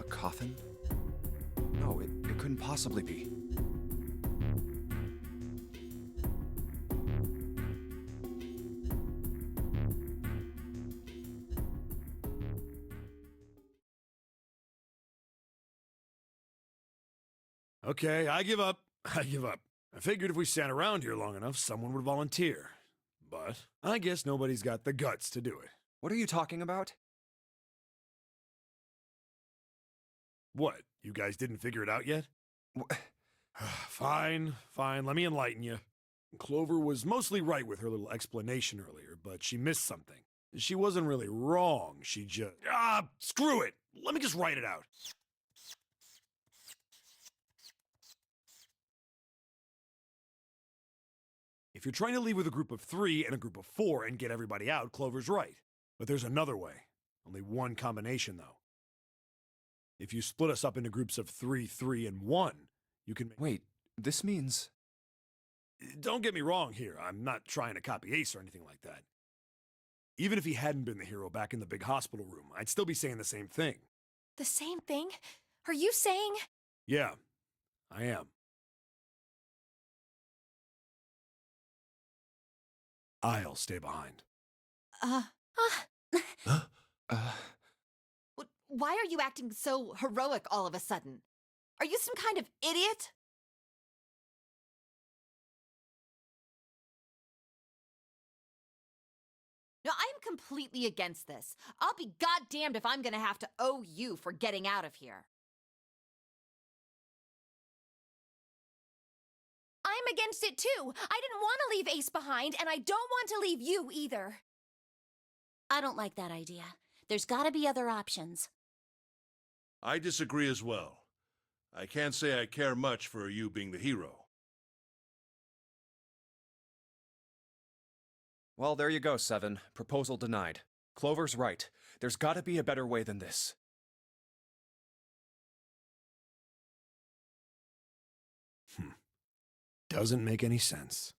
Speaker 2: A coffin? No, it couldn't possibly be.
Speaker 4: Okay, I give up. I give up. I figured if we sat around here long enough, someone would volunteer. But I guess nobody's got the guts to do it.
Speaker 2: What are you talking about?
Speaker 4: What? You guys didn't figure it out yet? Fine, fine. Let me enlighten you. Clover was mostly right with her little explanation earlier, but she missed something. She wasn't really wrong. She just... screw it! Let me just write it out. If you're trying to leave with a group of 3 and a group of 4 and get everybody out, Clover's right. But there's another way. Only one combination, though. If you split us up into groups of 3, 3, and 1, you can...
Speaker 2: Wait, this means...
Speaker 4: Don't get me wrong here. I'm not trying to copy Ace or anything like that. Even if he hadn't been the hero back in the big hospital room, I'd still be saying the same thing.
Speaker 3: The same thing? Are you saying?
Speaker 4: Yeah, I am. I'll stay behind.
Speaker 9: Why are you acting so heroic all of a sudden? Are you some kind of idiot? No, I'm completely against this. I'll be goddamned if I'm gonna have to owe you for getting out of here.
Speaker 3: I'm against it too. I didn't want to leave Ace behind, and I don't want to leave you either.
Speaker 5: I don't like that idea. There's gotta be other options.
Speaker 6: I disagree as well. I can't say I care much for you being the hero.
Speaker 2: Well, there you go, Seven. Proposal denied. Clover's right. There's gotta be a better way than this.
Speaker 4: Doesn't make any sense.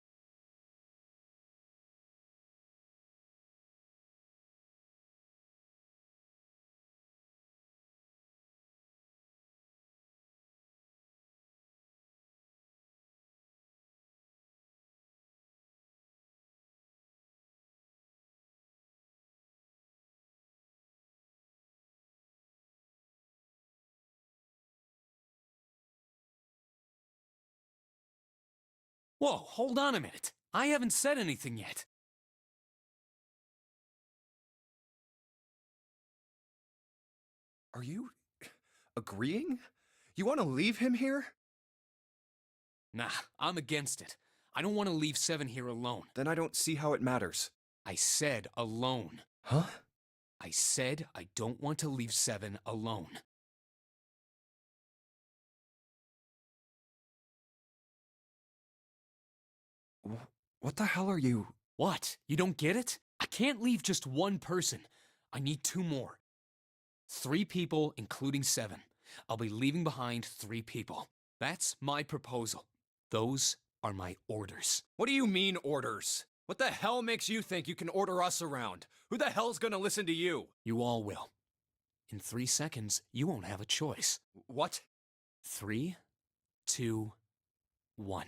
Speaker 1: Whoa, hold on a minute. I haven't said anything yet.
Speaker 2: Are you... agreeing? You want to leave him here?
Speaker 1: Nah, I'm against it. I don't want to leave Seven here alone.
Speaker 2: Then I don't see how it matters.
Speaker 1: I said alone.
Speaker 2: Huh?
Speaker 1: I said I don't want to leave Seven alone.
Speaker 2: What the hell are you...
Speaker 1: What? You don't get it? I can't leave just one person. I need 2 more. 3 people, including Seven. I'll be leaving behind 3 people. That's my proposal. Those are my orders.
Speaker 2: What do you mean, orders? What the hell makes you think you can order us around? Who the hell's gonna listen to you?
Speaker 1: You all will. In 3 seconds, you won't have a choice.
Speaker 2: What?
Speaker 1: 3, 2, 1.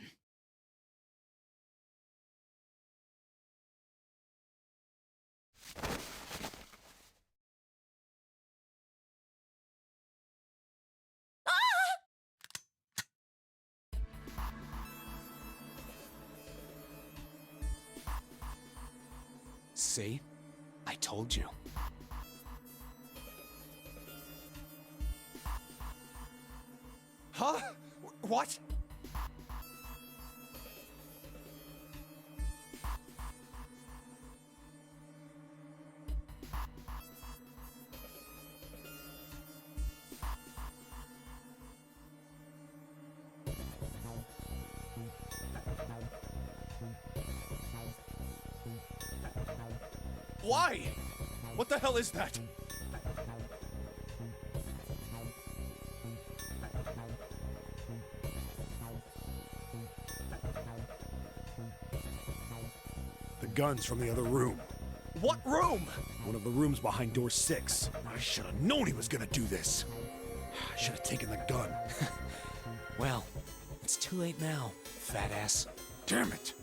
Speaker 1: See? I told you.
Speaker 2: Huh? What? Why? What the hell is that?
Speaker 4: The gun's from the other room.
Speaker 2: What room?
Speaker 4: One of the rooms behind door 6. I should have known he was gonna do this. I should have taken the gun.
Speaker 1: Well, it's too late now, fat ass.
Speaker 4: Damn it!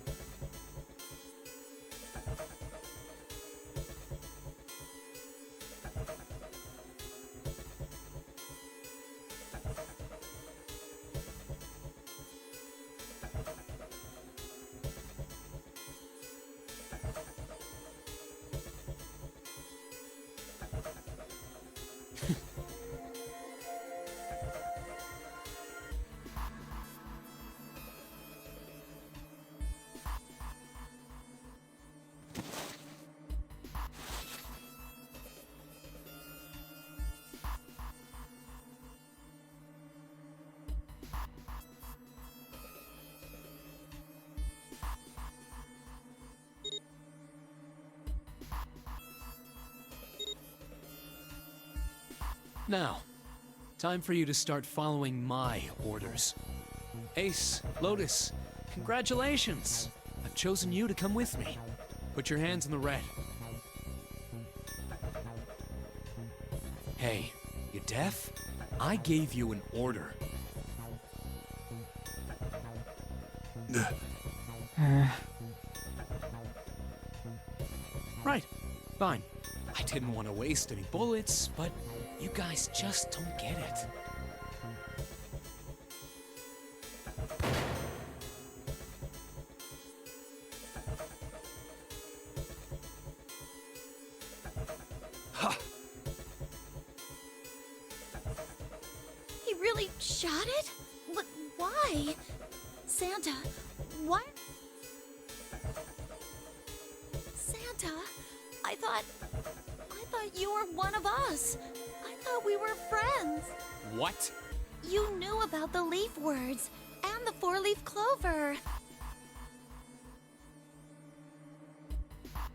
Speaker 1: Now, Time for you to start following my orders. Ace, Lotus, congratulations! I've chosen you to come with me. Put your hands in the red. Hey, you deaf? I gave you an order. Right, fine. I didn't want to waste any bullets, but you guys just don't get it.
Speaker 4: Ha!
Speaker 5: He really shot it? But why? Santa, why? Santa, I thought you were one of us. I thought we were friends.
Speaker 1: What?
Speaker 5: You knew about the leaf words and the four-leaf clover.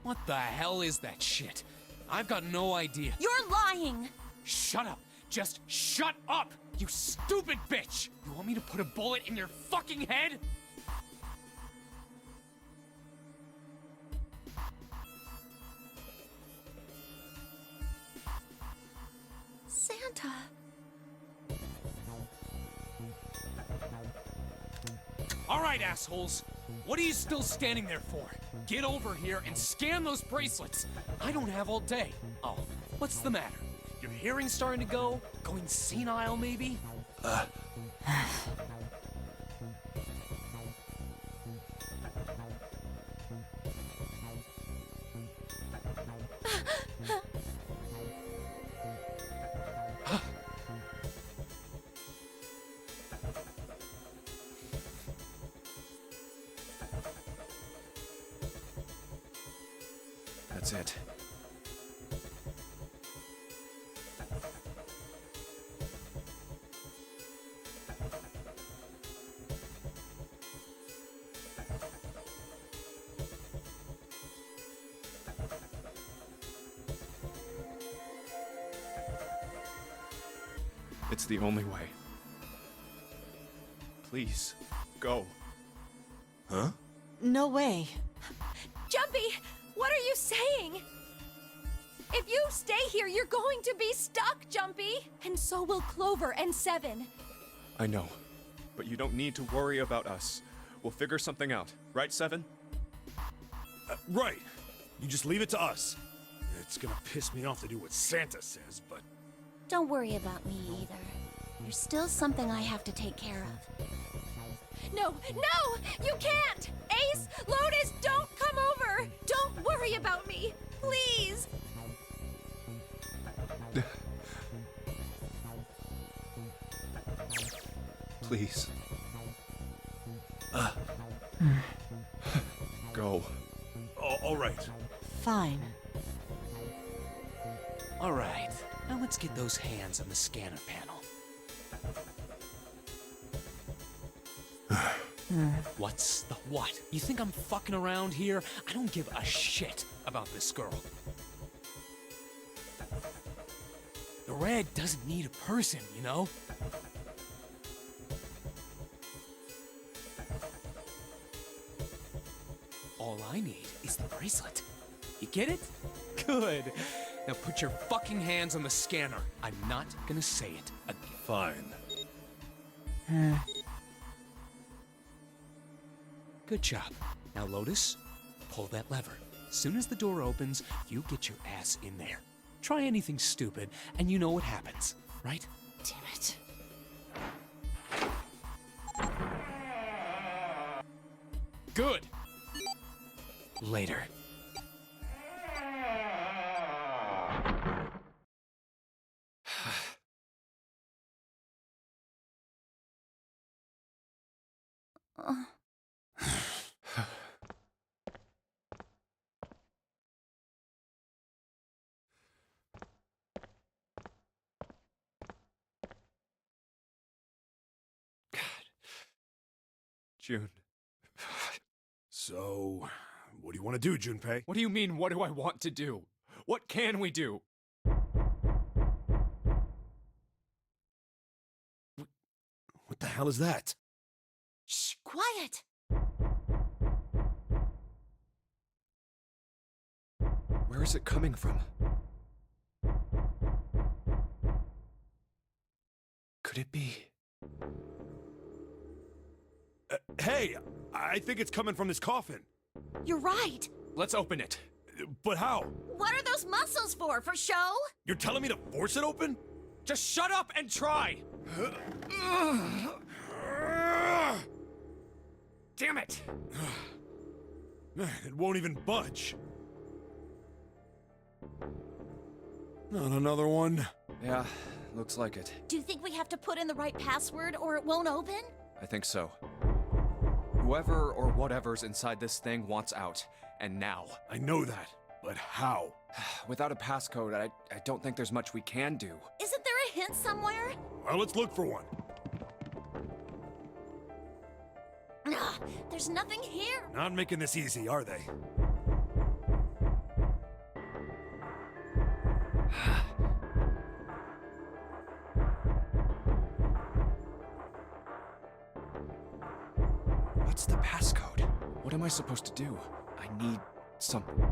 Speaker 1: What the hell is that shit? I've got no idea.
Speaker 5: You're lying.
Speaker 1: Shut up! Just shut up! You stupid bitch! You want me to put a bullet in your fucking head?
Speaker 5: Santa.
Speaker 1: All right, assholes. What are you still standing there for? Get over here and scan those bracelets. I don't have all day. Oh, what's the matter? Your hearing's starting to go? Going senile, maybe?
Speaker 2: That's it. It's the only way. Please, go.
Speaker 6: Huh?
Speaker 9: No way.
Speaker 3: Jumpy, what are you saying? If you stay here, you're going to be stuck, Jumpy. And so will Clover and Seven.
Speaker 2: I know, but you don't need to worry about us. We'll figure something out, right, Seven?
Speaker 4: Right. You just leave it to us. It's gonna piss me off to do what Santa says, but...
Speaker 5: Don't worry about me either. There's still something I have to take care of.
Speaker 3: No, you can't! Ace, Lotus, don't come over! Don't worry about me, please!
Speaker 2: Please. Go.
Speaker 4: all right.
Speaker 9: Fine.
Speaker 1: All right, now let's get those hands on the scanner panel. What's the what? You think I'm fucking around here? I don't give a shit about this girl. The red doesn't need a person, you know? All I need is the bracelet. You get it? Good. Now put your fucking hands on the scanner. I'm not gonna say it again.
Speaker 4: Fine.
Speaker 1: Good job. Now, Lotus, pull that lever. Soon as the door opens, you get your ass in there. Try anything stupid, and you know what happens, right?
Speaker 9: Damn it.
Speaker 1: Good. Later.
Speaker 2: June.
Speaker 4: So, what do you want to do, Junpei?
Speaker 2: What do you mean, what do I want to do? What can we do?
Speaker 4: hell is that?
Speaker 5: Shh, quiet.
Speaker 2: Where is it coming from? Could it be?
Speaker 4: Hey, I think it's coming from this coffin.
Speaker 5: You're right.
Speaker 2: Let's open it.
Speaker 4: But how?
Speaker 5: What are those muscles for? For show?
Speaker 4: You're telling me to force it open?
Speaker 2: Just shut up and try! Damn it!
Speaker 4: It won't even budge. Not another one.
Speaker 2: Yeah, looks like it.
Speaker 5: Do you think we have to put in the right password or it won't open?
Speaker 2: I think so. Whoever or whatever's inside this thing wants out. And now.
Speaker 4: I know that, but how?
Speaker 2: Without a passcode, I don't think there's much we can do.
Speaker 5: Isn't there a hint somewhere?
Speaker 4: Well, let's look for one.
Speaker 5: Ugh, there's nothing here.
Speaker 4: Not making this easy, are they?
Speaker 2: What's the passcode? What am I supposed to do? I need something.